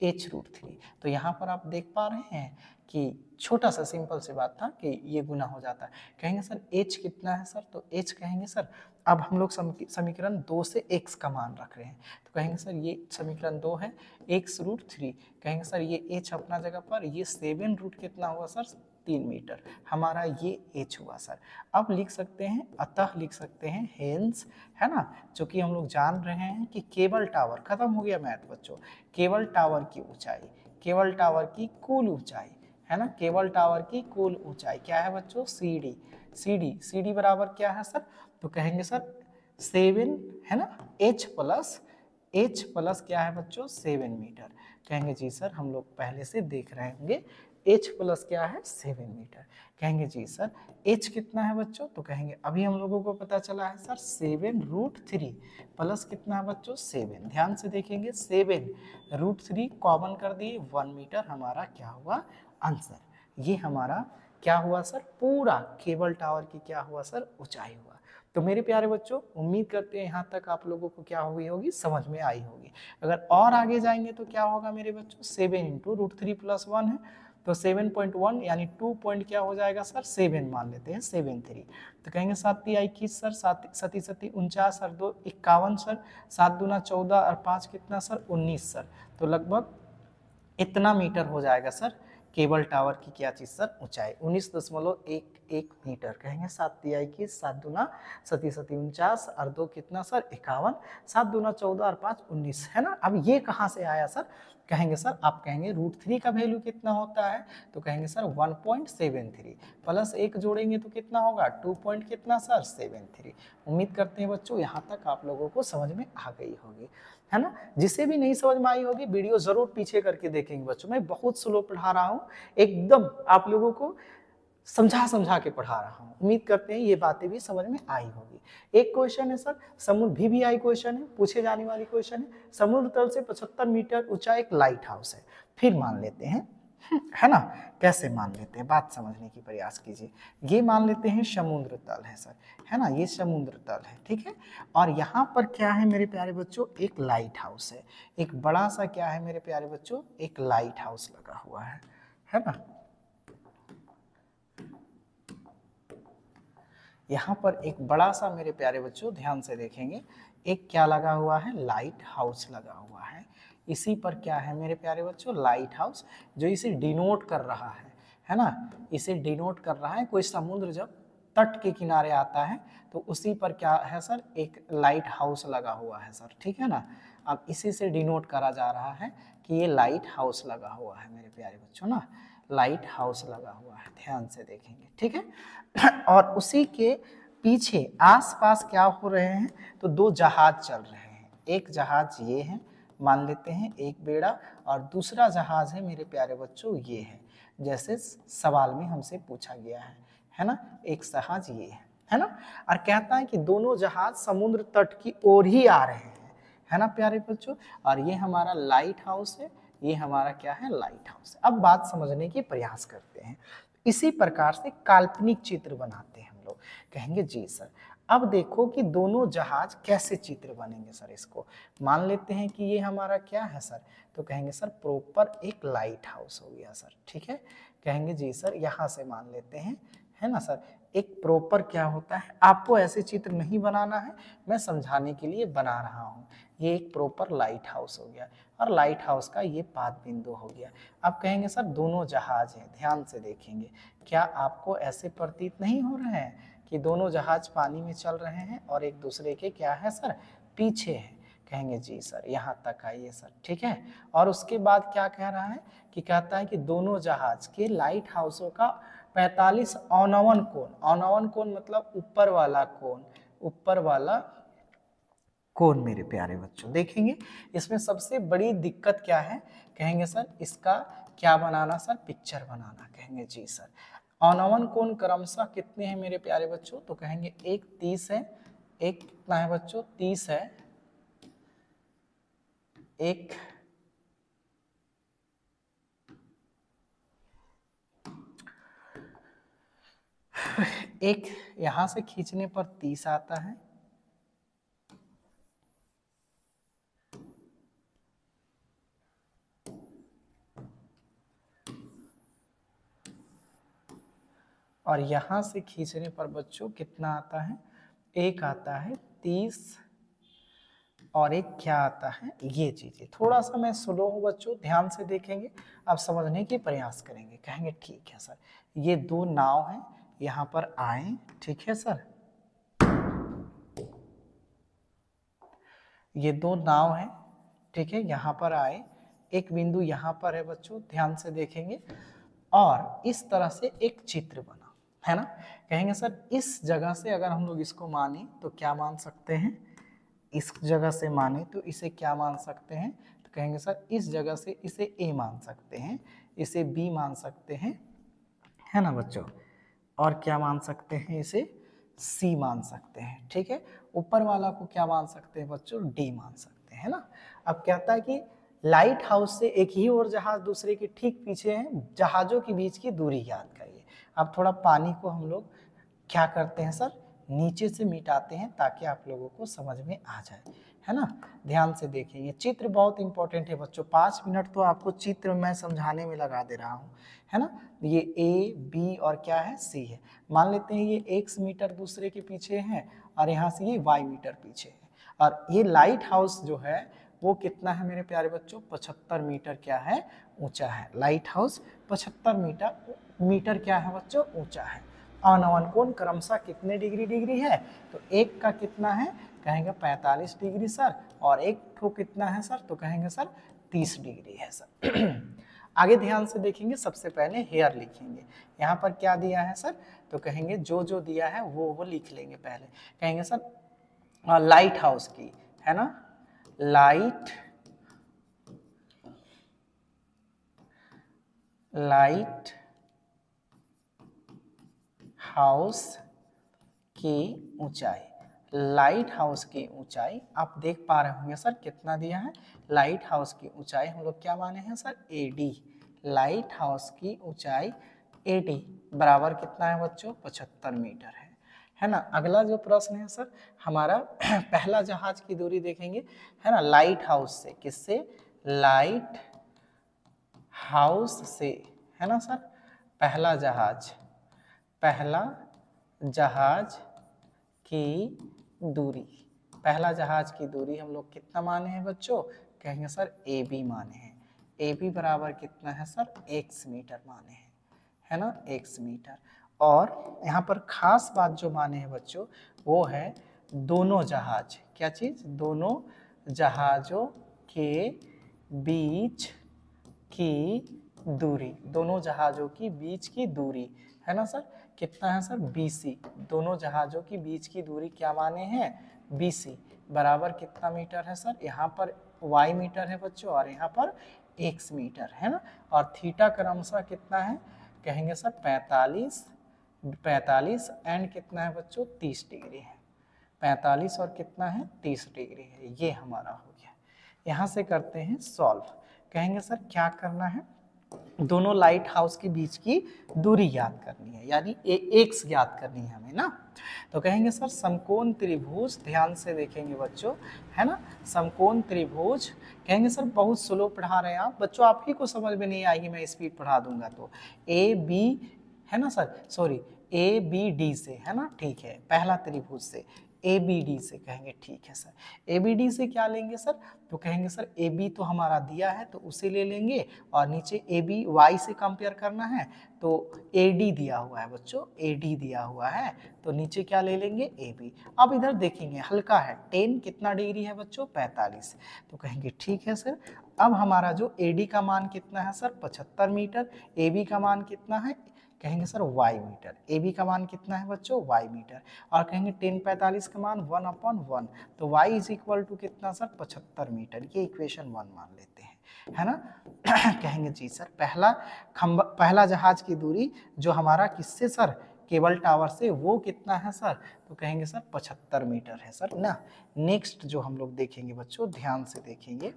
h √3। तो यहाँ पर आप देख पा रहे हैं कि छोटा सा सिंपल सी बात था कि ये गुना हो जाता है। कहेंगे सर h कितना है सर, तो h कहेंगे सर, अब हम लोग समीकरण 2 से x का मान रख रहे हैं, तो कहेंगे सर ये समीकरण 2 है, x √3। कहेंगे सर ये h अपना जगह पर, ये 7 रूट कितना हुआ सर, 3 मीटर, हमारा ये h हुआ सर। अब लिख सकते हैं, अतः लिख सकते हैं हेंस, है ना, चूंकि हम लोग जान रहे हैं कि केबल टावर, खत्म हो गया मैथ बच्चों, केबल टावर की ऊंचाई, केबल टावर की कुल ऊंचाई, है ना, केबल टावर की कुल ऊंचाई क्या है बच्चों, सीडी। सीडी बराबर क्या है सर, तो कहेंगे सर 7 है ना, h प्लस क्या है बच्चों, 7 मीटर। कहेंगे जी सर हम लोग पहले से देख रहे होंगे, h प्लस क्या है, 7 मीटर। कहेंगे जी सर h कितना है बच्चों, तो कहेंगे अभी हम लोगों को पता चला है सर 7 √3 प्लस कितना है बच्चों, 7। ध्यान से देखेंगे, 7 √3 कॉमन कर दिए, 1 मीटर हमारा क्या हुआ आंसर। ये हमारा क्या हुआ सर, पूरा केबल टावर की क्या हुआ सर, ऊंचाई हुआ। तो मेरे प्यारे बच्चों उम्मीद करते हैं यहाँ तक आप लोगों को क्या हुई होगी, समझ में आई होगी। अगर और आगे जाएंगे तो क्या होगा मेरे बच्चों, 7 इंटू √3 प्लस 1 है, तो 7.1 यानी 2 पॉइंट क्या हो जाएगा सर, 7 मान लेते हैं, 7 3। तो कहेंगे 7 × 21 सर, 7 × 7 49 सर, 2 51 सर, 7 दूना 14 और 5 कितना सर, 19 सर। तो लगभग इतना मीटर हो जाएगा सर केबल टावर की क्या चीज सर, ऊंचाई 19.11 मीटर। कहेंगे 7 × 21 7 दूना 7 7 49 और 2 कितना सर 51, 7 दूना 14 और 5 19, है ना। अब ये कहाँ से आया सर, कहेंगे सर, आप कहेंगे √3 का वैल्यू कितना होता है, तो कहेंगे सर 1.73 प्लस 1 जोड़ेंगे तो कितना होगा, 2 पॉइंट कितना सर, 73। उम्मीद करते हैं बच्चों यहाँ तक आप लोगों को समझ में आ गई होगी, है ना। जिसे भी नहीं समझ में आई होगी वीडियो जरूर पीछे करके देखेंगे बच्चों, मैं बहुत स्लो पढ़ा रहा हूँ, एकदम आप लोगों को समझा समझा के पढ़ा रहा हूँ। उम्मीद करते हैं ये बातें भी समझ में आई होगी। एक क्वेश्चन है सर, समुद्र VVI क्वेश्चन है, पूछे जाने वाली क्वेश्चन है। समुद्र तल से 75 मीटर ऊंचा एक लाइट हाउस है। फिर मान लेते हैं, है ना, कैसे मान लेते हैं, बात समझने की प्रयास कीजिए। ये मान लेते हैं समुद्र तल है सर, है ना, ये समुद्र तल है, ठीक है। और यहाँ पर क्या है मेरे प्यारे बच्चों, एक लाइट हाउस है, एक बड़ा सा क्या है मेरे प्यारे बच्चों, एक लाइट हाउस लगा हुआ है ना। यहाँ पर एक बड़ा सा मेरे प्यारे बच्चों ध्यान से देखेंगे, एक क्या लगा हुआ है, लाइट हाउस लगा हुआ है। इसी पर क्या है मेरे प्यारे बच्चों, लाइट हाउस, जो इसे डिनोट कर रहा है ना, इसे डिनोट कर रहा है। कोई समुद्र जब तट के किनारे आता है तो उसी पर क्या है सर, एक लाइट हाउस लगा हुआ है सर, ठीक है ना। अब इसी से डिनोट करा जा रहा है कि ये लाइट हाउस लगा हुआ है मेरे प्यारे बच्चों ना, लाइट हाउस लगा हुआ है, ध्यान से देखेंगे, ठीक है। और उसी के पीछे आसपास क्या हो रहे हैं, तो दो जहाज चल रहे हैं। एक जहाज ये है, मान लेते हैं एक बेड़ा, और दूसरा जहाज है मेरे प्यारे बच्चों ये है, जैसे सवाल में हमसे पूछा गया है ना, एक जहाज ये है ना। और कहता है कि दोनों जहाज समुद्र तट की ओर ही आ रहे हैं, है ना प्यारे बच्चों। और ये हमारा लाइट हाउस है, ये हमारा क्या है, लाइट हाउस है। अब बात समझने की प्रयास करते हैं। इसी प्रकार से काल्पनिक चित्र बनाते हैं हम लोग। कहेंगे जी सर, अब देखो कि दोनों जहाज कैसे चित्र बनेंगे सर। इसको मान लेते हैं कि ये हमारा क्या है सर, तो कहेंगे सर प्रॉपर एक लाइट हाउस हो गया सर, ठीक है। कहेंगे जी सर, यहाँ से मान लेते हैं, है ना सर, एक प्रॉपर क्या होता है, आपको ऐसे चित्र नहीं बनाना है, मैं समझाने के लिए बना रहा हूँ। ये एक प्रॉपर लाइट हाउस हो गया, और लाइट हाउस का ये पाद बिंदु हो गया। अब कहेंगे सर दोनों जहाज हैं, ध्यान से देखेंगे, क्या आपको ऐसे प्रतीत नहीं हो रहे हैं कि दोनों जहाज पानी में चल रहे हैं और एक दूसरे के क्या है सर, पीछे है। कहेंगे जी सर, यहाँ तक आइए सर, ठीक है। और उसके बाद क्या कह रहा है कि कहता है कि दोनों जहाज के लाइट हाउसों का 45 औनवन कोण, औनवन कोण मतलब ऊपर वाला कोण, ऊपर वाला कोण मेरे प्यारे बच्चों। देखेंगे इसमें सबसे बड़ी दिक्कत क्या है, कहेंगे सर इसका क्या बनाना सर, पिक्चर बनाना। कहेंगे जी सर, औनवन कोण क्रमशः कितने हैं मेरे प्यारे बच्चों, तो कहेंगे एक 30 है, एक कितना है बच्चों, 30 है, एक यहां से खींचने पर 30 आता है, और यहां से खींचने पर बच्चों कितना आता है, एक आता है 30, और एक क्या आता है, ये चीजें। थोड़ा सा मैं स्लो हूँ बच्चों, ध्यान से देखेंगे, आप समझने की प्रयास करेंगे। कहेंगे ठीक है सर, ये दो नाव हैं, यहाँ पर आए, ठीक है सर, ये दो नाव हैं, ठीक है, यहाँ पर आए, एक बिंदु यहाँ पर है बच्चों, ध्यान से देखेंगे, और इस तरह से एक चित्र बना, है ना। कहेंगे सर इस जगह से अगर हम लोग इसको माने तो क्या मान सकते हैं, इस जगह से माने तो इसे क्या मान सकते हैं, तो कहेंगे सर इस जगह से इसे ए मान सकते हैं, इसे बी मान सकते हैं, है ना बच्चों, और क्या मान सकते हैं, इसे सी मान सकते हैं, ठीक है। ऊपर वाला को क्या मान सकते हैं बच्चों, डी मान सकते हैं, है ना। अब कहता है कि लाइट हाउस से एक ही और जहाज दूसरे के ठीक पीछे है, जहाजों के बीच की दूरी याद करिए। अब थोड़ा पानी को हम लोग क्या करते हैं सर, नीचे से मिटाते हैं ताकि आप लोगों को समझ में आ जाए, है ना। ध्यान से देखेंगे, चित्र बहुत इंपॉर्टेंट है बच्चों, 5 मिनट तो आपको चित्र मैं समझाने में लगा दे रहा हूँ, है ना। ये ए बी और क्या है, सी है। मान लेते हैं ये x मीटर दूसरे के पीछे है, और यहाँ से ये y मीटर पीछे है, और ये लाइट हाउस जो है वो कितना है मेरे प्यारे बच्चों, 75 मीटर क्या है, ऊंचा है। लाइट हाउस 75 मीटर क्या है बच्चों, ऊंचा है। अनवन कोण क्रमशः कितने डिग्री है, तो एक का कितना है, कहेंगे 45 डिग्री सर, और एक ठो कितना है सर, तो कहेंगे सर 30 डिग्री है सर। आगे ध्यान से देखेंगे, सबसे पहले हेयर लिखेंगे। यहाँ पर क्या दिया है सर, तो कहेंगे जो जो दिया है वो लिख लेंगे पहले। कहेंगे सर लाइट हाउस की, है ना, लाइट हाउस की ऊंचाई, लाइट हाउस की ऊंचाई आप देख पा रहे होंगे सर कितना दिया है। लाइट हाउस की ऊंचाई हम लोग क्या माने हैं सर, एडी। लाइट हाउस की ऊंचाई एडी बराबर कितना है बच्चों, 75 मीटर है ना। अगला जो प्रश्न है सर हमारा पहला जहाज की दूरी देखेंगे, है ना, लाइट हाउस से, किससे, लाइट हाउस से, है ना सर। पहला जहाज की दूरी, पहला जहाज की दूरी हम लोग कितना माने हैं बच्चों, कहेंगे सर ए बी माने हैं। ए बी बराबर कितना है सर, x मीटर माने हैं, है ना, x मीटर। और यहाँ पर खास बात जो माने हैं बच्चों वो है दोनों जहाज, क्या चीज, दोनों जहाजों के बीच की दूरी, दोनों जहाजों की बीच की दूरी, है ना सर, कितना है सर, BC। दोनों जहाजों की बीच की दूरी क्या माने हैं, BC बराबर कितना मीटर है सर, यहाँ पर y मीटर है बच्चों और यहाँ पर x मीटर, है ना। और थीटा क्रमशः कितना है, कहेंगे सर 45 एंड कितना है बच्चों, 30 डिग्री है। 45 और कितना है, 30 डिग्री है, ये हमारा हो गया। यहाँ से करते हैं सॉल्व, कहेंगे सर क्या करना है, दोनों लाइट हाउस के बीच की दूरी ज्ञात करनी है, यानी एक्स ज्ञात करनी है हमें ना। तो कहेंगे सर समकोण त्रिभुज, ध्यान से देखेंगे बच्चों, है ना, समकोण त्रिभुज, कहेंगे सर बहुत स्लो पढ़ा रहे हैं आप बच्चों, आप ही को समझ में नहीं आएगी, मैं स्पीड पढ़ा दूंगा तो। ए बी, है ना sir, sorry A B D से, है ना, ठीक है, पहला त्रिभुज से ए बी डी से कहेंगे, ठीक है सर। ए बी डी से क्या लेंगे सर, तो कहेंगे सर ए बी तो हमारा दिया है तो उसे ले लेंगे, और नीचे ए बी वाई से कंपेयर करना है तो ए डी दिया हुआ है बच्चों, ए डी दिया हुआ है तो नीचे क्या ले लेंगे, ए बी। अब इधर देखेंगे हल्का है, 10 कितना डिग्री है बच्चों, 45, तो कहेंगे ठीक है सर। अब हमारा जो ए डी का मान कितना है सर, 75 मीटर, ए बी का मान कितना है, कहेंगे sir y metre, A B का मान कितना है बच्चों, y मीटर, और कहेंगे 10/45 का मान 1/1, तो y इज इक्वल टू कितना सर, 75 मीटर, ये इक्वेशन 1 मान लेते हैं, है ना। कहेंगे जी सर पहला जहाज की दूरी जो हमारा किससे सर, केबल टावर से, वो कितना है सर, तो कहेंगे सर 75 मीटर है सर ना। नेक्स्ट जो हम लोग देखेंगे बच्चों, ध्यान से देखेंगे,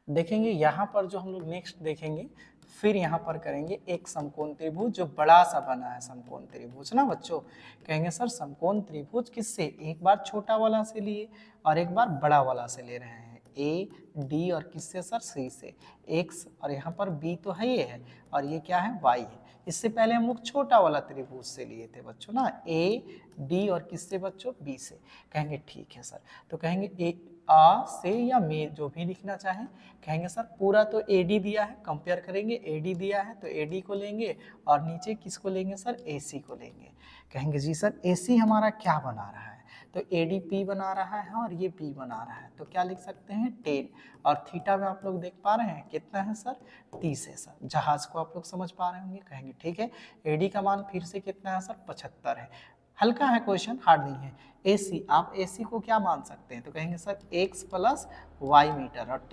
देखेंगे यहाँ पर जो हम लोग नेक्स्ट देखेंगे, फिर यहाँ पर करेंगे एक समकोण त्रिभुज जो बड़ा सा बना है, समकोण त्रिभुज ना बच्चों। कहेंगे सर समकोण त्रिभुज किससे, एक बार छोटा वाला से लिए और एक बार बड़ा वाला से ले रहे हैं, ए डी और किससे सर, सी से, एक्स और यहाँ पर बी तो है ये है और ये क्या है, वाई है। इससे पहले हम लोग छोटा वाला त्रिभुज से लिए थे बच्चों ना, ए डी और किससे बच्चों, बी से। कहेंगे ठीक है सर, तो कहेंगे ए आ से या में जो भी लिखना चाहें, कहेंगे सर पूरा तो AD दिया है, कंपेयर करेंगे, AD दिया है तो AD को लेंगे और नीचे किसको लेंगे सर, AC को लेंगे। कहेंगे जी सर AC हमारा क्या बना रहा है, तो AD P बना रहा है और ये P बना रहा है, तो क्या लिख सकते हैं 10, और थीटा में आप लोग देख पा रहे हैं कितना है सर, 30 है सर। जहाज को आप लोग समझ पा रहे होंगे, कहेंगे ठीक है। AD का मान फिर से कितना है सर, 75 है, हल्का है क्वेश्चन, हार्ड नहीं है। AC, आप AC को क्या मान सकते हैं, तो कहेंगे sir x plus Y metre, और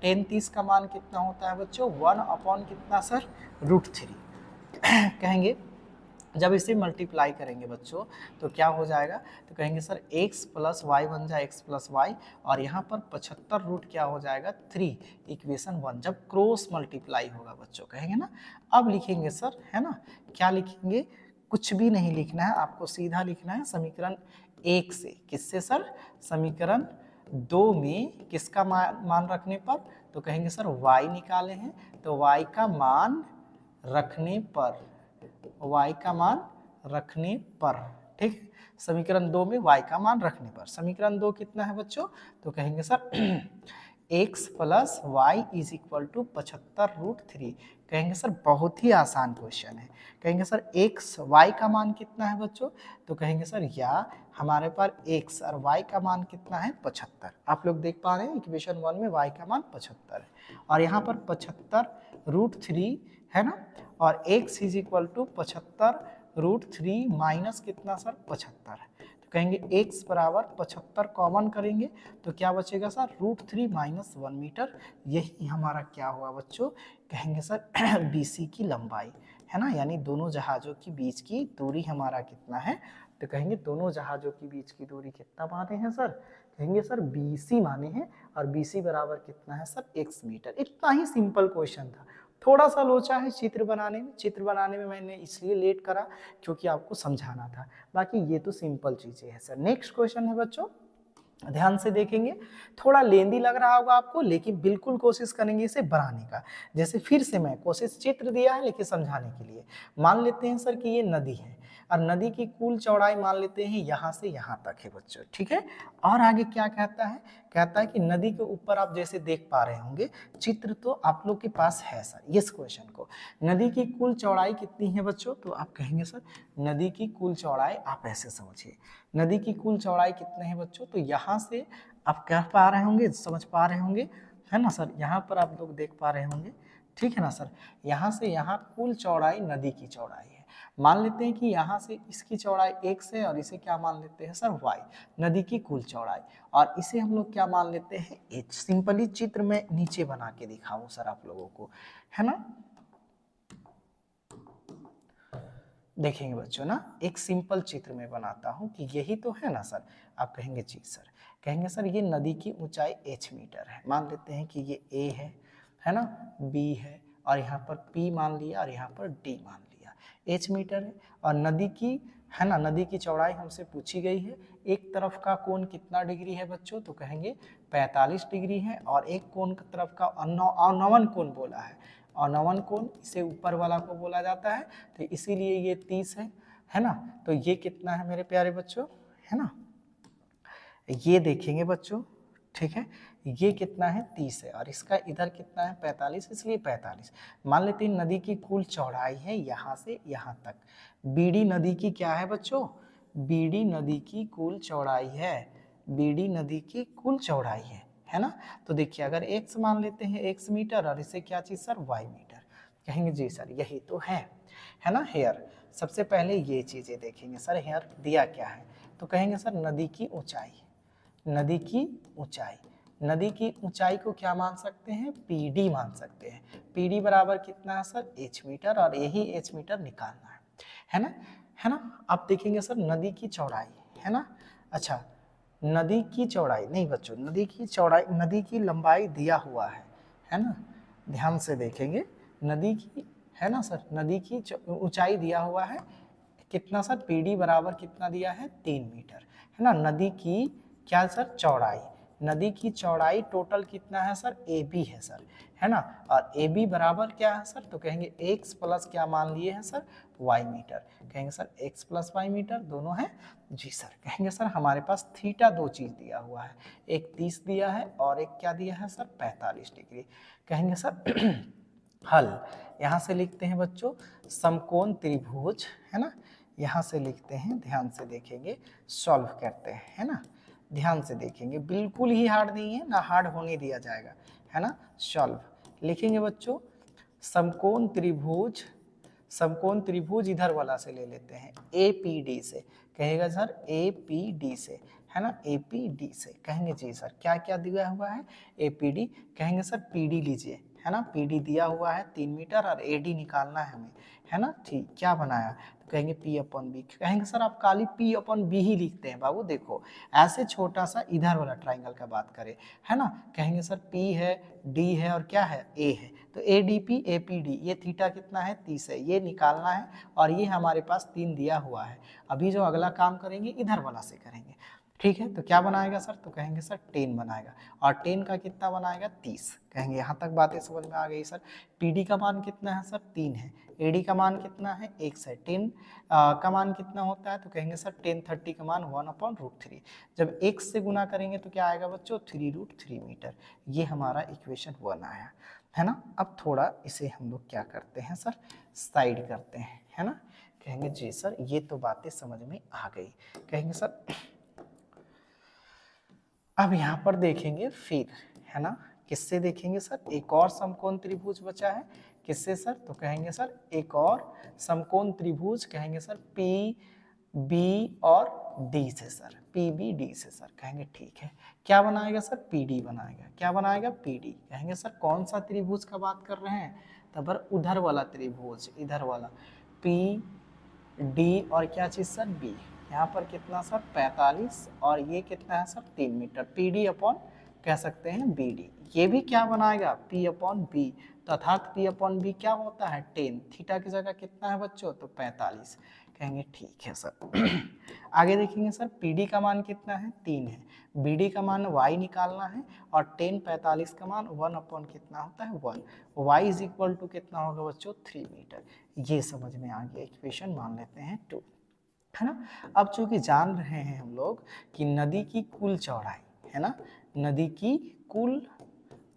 10 का मान कितना होता है बच्चों, 1 कितना सर, √3। कहेंगे जब इसे मल्टीप्लाई करेंगे बच्चों तो क्या हो जाएगा, तो कहेंगे सर x प्लस वाई बन जाए x प्लस वाई, और यहाँ पर 75 रूट क्या हो जाएगा 3, इक्वेशन 1, जब क्रॉस मल्टीप्लाई होगा बच्चों, कहेंगे ना। अब लिखेंगे सर, है ना, क्या लिखेंगे, कुछ भी नहीं लिखना है आपको, सीधा लिखना है समीकरण 1 से, किससे सर, समीकरण 2 में किसका मान रखने पर, तो कहेंगे सर y निकाले हैं, तो y का मान रखने पर, y का मान रखने पर, ठीक, समीकरण 2 में y का मान रखने पर। समीकरण 2 कितना है बच्चों, तो कहेंगे sir x plus Y is equal to 75√3। कहेंगे सर बहुत ही आसान क्वेश्चन है। कहेंगे सर x y का मान कितना है बच्चों, तो कहेंगे सर या हमारे पास x और y का मान कितना है 75। आप लोग देख पा रहे हैं इक्वेशन 1 में y का मान 75 है और यहाँ पर 75√3 है ना, और x is equal to 75√3 minus कितना सर 75 है। तो कहेंगे x बराबर 75 कॉमन करेंगे तो क्या बचेगा सर, √3 - 1 मीटर। यही हमारा क्या हुआ बच्चों, कहेंगे सर BC की लंबाई है ना, यानी दोनों जहाजों के बीच की दूरी हमारा कितना है, तो कहेंगे दोनों जहाजों के बीच की दूरी कितना माने हैं सर, कहेंगे सर BC माने हैं, और BC बराबर कितना है सर, x मीटर। इतना ही सिंपल क्वेश्चन था। थोड़ा सा लोचा है चित्र बनाने में, चित्र बनाने में मैंने इसलिए लेट करा क्योंकि आपको समझाना था, बाकी ये तो सिंपल चीजें हैं सर। नेक्स्ट क्वेश्चन है बच्चों, ध्यान से देखेंगे, थोड़ा लेंदी लग रहा होगा आपको, लेकिन बिल्कुल कोशिश करेंगे इसे बनाने का। जैसे फिर से मैं कोशिश, चित्र दिया है लेकिन समझाने के लिए। मान लेते हैं सर कि ये नदी है, और नदी की कुल चौड़ाई मान लेते हैं यहाँ से यहाँ तक है बच्चों, ठीक है। और आगे क्या कहता है, कहता है कि नदी के ऊपर आप जैसे देख पा रहे होंगे, चित्र तो आप लोग के पास है सर इस क्वेश्चन को, नदी की कुल चौड़ाई कितनी है बच्चों, तो आप कहेंगे सर नदी की कुल चौड़ाई, आप ऐसे समझिए नदी की कुल चौड़ाई कितने है बच्चों, तो यहाँ से आप कह पा रहे होंगे, समझ पा रहे होंगे, है ना सर, यहाँ पर आप लोग देख पा रहे होंगे, ठीक है ना सर। यहाँ से यहाँ कुल चौड़ाई नदी की चौड़ाई है, मान लेते हैं कि यहाँ से इसकी चौड़ाई x है, और इसे क्या मान लेते हैं सर y, नदी की कुल चौड़ाई, और इसे हम लोग क्या मान लेते हैं h। सिंपली चित्र में नीचे बना के दिखाऊं सर आप लोगों को, है ना। देखेंगे बच्चों ना, एक सिंपल चित्र में बनाता हूं कि यही तो है ना सर, आप कहेंगे जी सर, कहेंगे सर ये नदी की ऊंचाई h मीटर है, मान लेते हैं कि ये a है ना, b है, और यहाँ पर p मान लिया, और यहाँ पर d मान लिया, h मीटर है। और नदी की, है ना, नदी की चौड़ाई हमसे पूछी गई है, एक तरफ का कोण कितना डिग्री है बच्चों, तो कहेंगे 45 डिग्री है, और एक कोण की तरफ का अनवन कोण बोला है, अनवन कोण इसे ऊपर वाला को बोला जाता है, तो इसीलिए ये 30 है ना। तो ये कितना है मेरे प्यारे बच्चों, है ना, ये देखेंगे बच्चों, ठीक है, ये कितना है 30 है, और इसका इधर कितना है 45, इसलिए 45। मान लेते हैं नदी की कुल चौड़ाई है यहाँ से यहाँ तक, बीडी नदी की क्या है बच्चों, बीडी नदी की कुल चौड़ाई है, बीडी नदी की कुल चौड़ाई है ना। तो देखिए अगर x मान लेते हैं x मीटर, और इसे क्या चीज सर y मीटर, कहेंगे जी सर यही तो है ना। हेयर, सबसे पहले ये चीजें देखेंगे सर, हेयर दिया क्या है, तो कहेंगे सर नदी की ऊंचाई, नदी की ऊंचाई, नदी की ऊंचाई को क्या मान सकते हैं, PD मान सकते हैं। PD बराबर कितना है सर, h मीटर, और यही h मीटर निकालना है ना। आप देखेंगे सर नदी की चौड़ाई, है ना, अच्छा नदी की चौड़ाई नहीं बच्चों, नदी की चौड़ाई, नदी की लंबाई दिया हुआ है ना, ध्यान से देखेंगे, नदी की, है ना सर, नदी की ऊंचाई दिया हुआ है कितना सर, PD बराबर कितना दिया है 3 मीटर, है ना। नदी की क्या सर, चौड़ाई, नदी की चौड़ाई टोटल कितना है सर, AB है सर, है ना, और AB बराबर क्या है सर, तो कहेंगे x प्लस क्या मान लिए हैं सर, y मीटर, कहेंगे sir x plus y metre दोनों है जी सर। कहेंगे सर हमारे पास थीटा दो चीज दिया हुआ है, एक 30 दिया है और एक क्या दिया है सर 45 डिग्री। कहेंगे सर हल, यहाँ से लिखते हैं बच्चों समकोण त्रिभुज, है ना, यहाँ से लिखते हैं, ध्यान से देखेंगे, सॉल्व करते हैं, है ना, ध्यान से देखेंगे, बिल्कुल ही हार्ड नहीं है ना, हार्ड होने दिया जाएगा, है ना। सॉल्व लिखेंगे बच्चों, समकोण त्रिभुज, समकोण त्रिभुज इधर वाला से ले लेते हैं APD से, कहेगा सर APD से, है ना, APD से, कहेंगे जी सर क्या क्या दिया हुआ है APD, कहेंगे सर PD लीजिए, है ना, PD दिया हुआ है 3 मीटर, और AD निकालना है हमें, है ना। ठीक, क्या बनाया, तो कहेंगे P/B, कहेंगे सर आप खाली P/B ही लिखते हैं बाबू, देखो ऐसे छोटा सा इधर वाला ट्राइंगल का बात करें, है ना, कहेंगे सर P है, D है, और क्या है A है, तो ADP APD, ये थीटा कितना है 30 है, ये निकालना है, और ये हमारे पास 3 दिया हुआ है। अभी जो अगला काम करेंगे इधर वाला से करेंगे, ठीक है, तो क्या बनाएगा सर, तो कहेंगे सर 10 बनाएगा, और 10 का कितना बनाएगा 30, कहेंगे यहाँ तक बातें समझ में आ गई सर। PD का मान कितना है सर 3 है, AD का मान कितना है x है, 10 का मान कितना होता है, तो कहेंगे सर 1030 का मान 1/√3, जब x से गुना करेंगे तो क्या आएगा बच्चों 3√3 मीटर, ये हमारा इक्वेशन 1 आया, है ना। अब थोड़ा इसे हम लोग क्या करते हैं सर, साइड करते हैं, है ना, कहेंगे जी सर ये तो बातें समझ में आ गई, कहेंगे सर अब यहाँ पर देखेंगे फिर, है ना, किससे देखेंगे सर, एक और समकोण त्रिभुज बचा है, किससे सर, तो कहेंगे सर एक और समकोण त्रिभुज, कहेंगे सर PB और डी से सर, पीबी डी से सर, कहेंगे ठीक है। क्या बनाएगा सर, पीडी बनाएगा। क्या बनाएगा, पीडी। कहेंगे सर कौन सा त्रिभुज का बात कर रहे हैं, तब उधर वाला त्रिभुज, इधर वाला, पी डी और क्या चीज सर, बी। यहाँ पर कितना सर 45 और ये कितना है sir 3 metre, P D upon कह सकते हैं बी डी। ये भी क्या बनाएगा, पी अपॉन बी, तो अर्थात पी अपॉन बी क्या होता है 10, थीटा की जगह कितना है बच्चों, तो 45। कहेंगे ठीक है सर। आगे देखेंगे सर पीडी का मान कितना है 3 है, बीडी का मान y निकालना है और 10 45 का मान 1 अपॉन कितना होता है 1, y इज इक्वल टू कितना होगा बच्चों 3 मीटर। ये समझ में आ गया, इक्वेशन मान लेते हैं 2, है ना। अब चूंकि जान रहे हैं हम लोग कि नदी की कुल चौड़ाई, है ना, नदी की कुल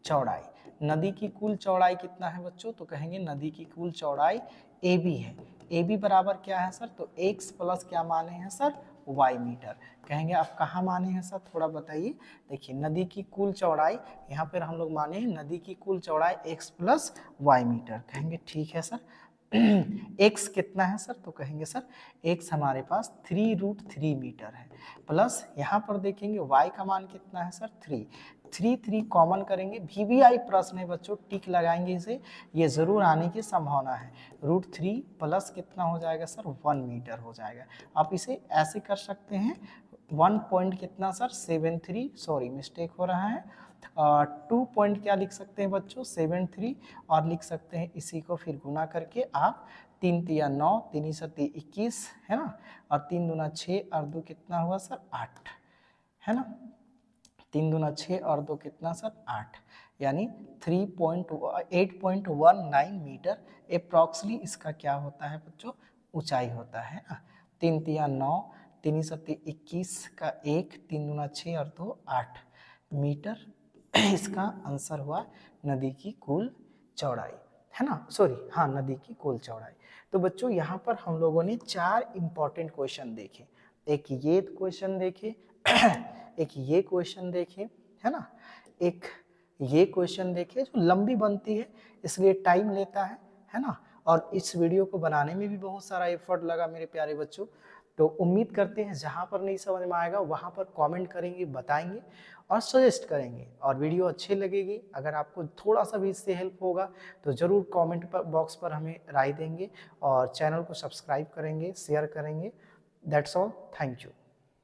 चौड़ाई, नदी की कुल चौड़ाई कितना है बच्चों, तो कहेंगे नदी की कुल चौड़ाई ए बी है। ए बी बराबर क्या है सर, तो x प्लस क्या माने हैं सर, y मीटर। कहेंगे आप कहाँ माने हैं सर, थोड़ा बताइए। देखिए नदी की कुल चौड़ाई, यहाँ पर हम लोग माने हैं नदी की कुल चौड़ाई x प्लस y मीटर। कहेंगे ठीक है सर। x कितना है सर, तो कहेंगे सर x हमारे पास 3√3 मीटर है, प्लस यहाँ पर देखेंगे y का मान कितना है सर 3, 3 कॉमन करेंगे, VBI प्रश्न है बच्चों, टिक लगाएंगे इसे, ये जरूर आने की संभावना है। √3 प्लस कितना हो जाएगा सर 1 मीटर हो जाएगा। आप इसे ऐसे कर सकते हैं 1 पॉइंट कितना सर 73, सॉरी मिस्टेक हो रहा है, 2 पॉइंट क्या लिख सकते हैं बच्चों 73, और लिख सकते हैं इसी को फिर गुना करके आप 3 तिया 9, 3 सती 21, है ना, और 3 दूना 6 और 2 कितना हुआ सर 8, है ना, 3 दूना 6 और 2 कितना सर 8, यानी 8.19 मीटर अप्रॉक्सली इसका क्या होता है बच्चों, ऊंचाई होता है ना। 3 तिया 9, 3 सती 21 का 1, 3 दूना 6 और 2 8 मीटर इसका आंसर हुआ नदी की कुल चौड़ाई, है ना, सॉरी हाँ नदी की कुल चौड़ाई। तो बच्चों यहाँ पर हम लोगों ने 4 इंपॉर्टेंट क्वेश्चन देखे, एक ये क्वेश्चन देखे, एक ये क्वेश्चन देखे, है ना, एक ये क्वेश्चन देखे जो लंबी बनती है इसलिए टाइम लेता है ना, और इस वीडियो को बनाने में भी बहुत सारा एफर्ट लगा मेरे प्यारे बच्चों। तो उम्मीद करते हैं जहाँ पर नहीं समझ में आएगा वहाँ पर कमेंट करेंगे, बताएंगे और सजेस्ट करेंगे, और वीडियो अच्छी लगेगी अगर आपको थोड़ा सा भी इससे हेल्प होगा तो ज़रूर कमेंट बॉक्स पर हमें राय देंगे और चैनल को सब्सक्राइब करेंगे, शेयर करेंगे। That's all, thank you.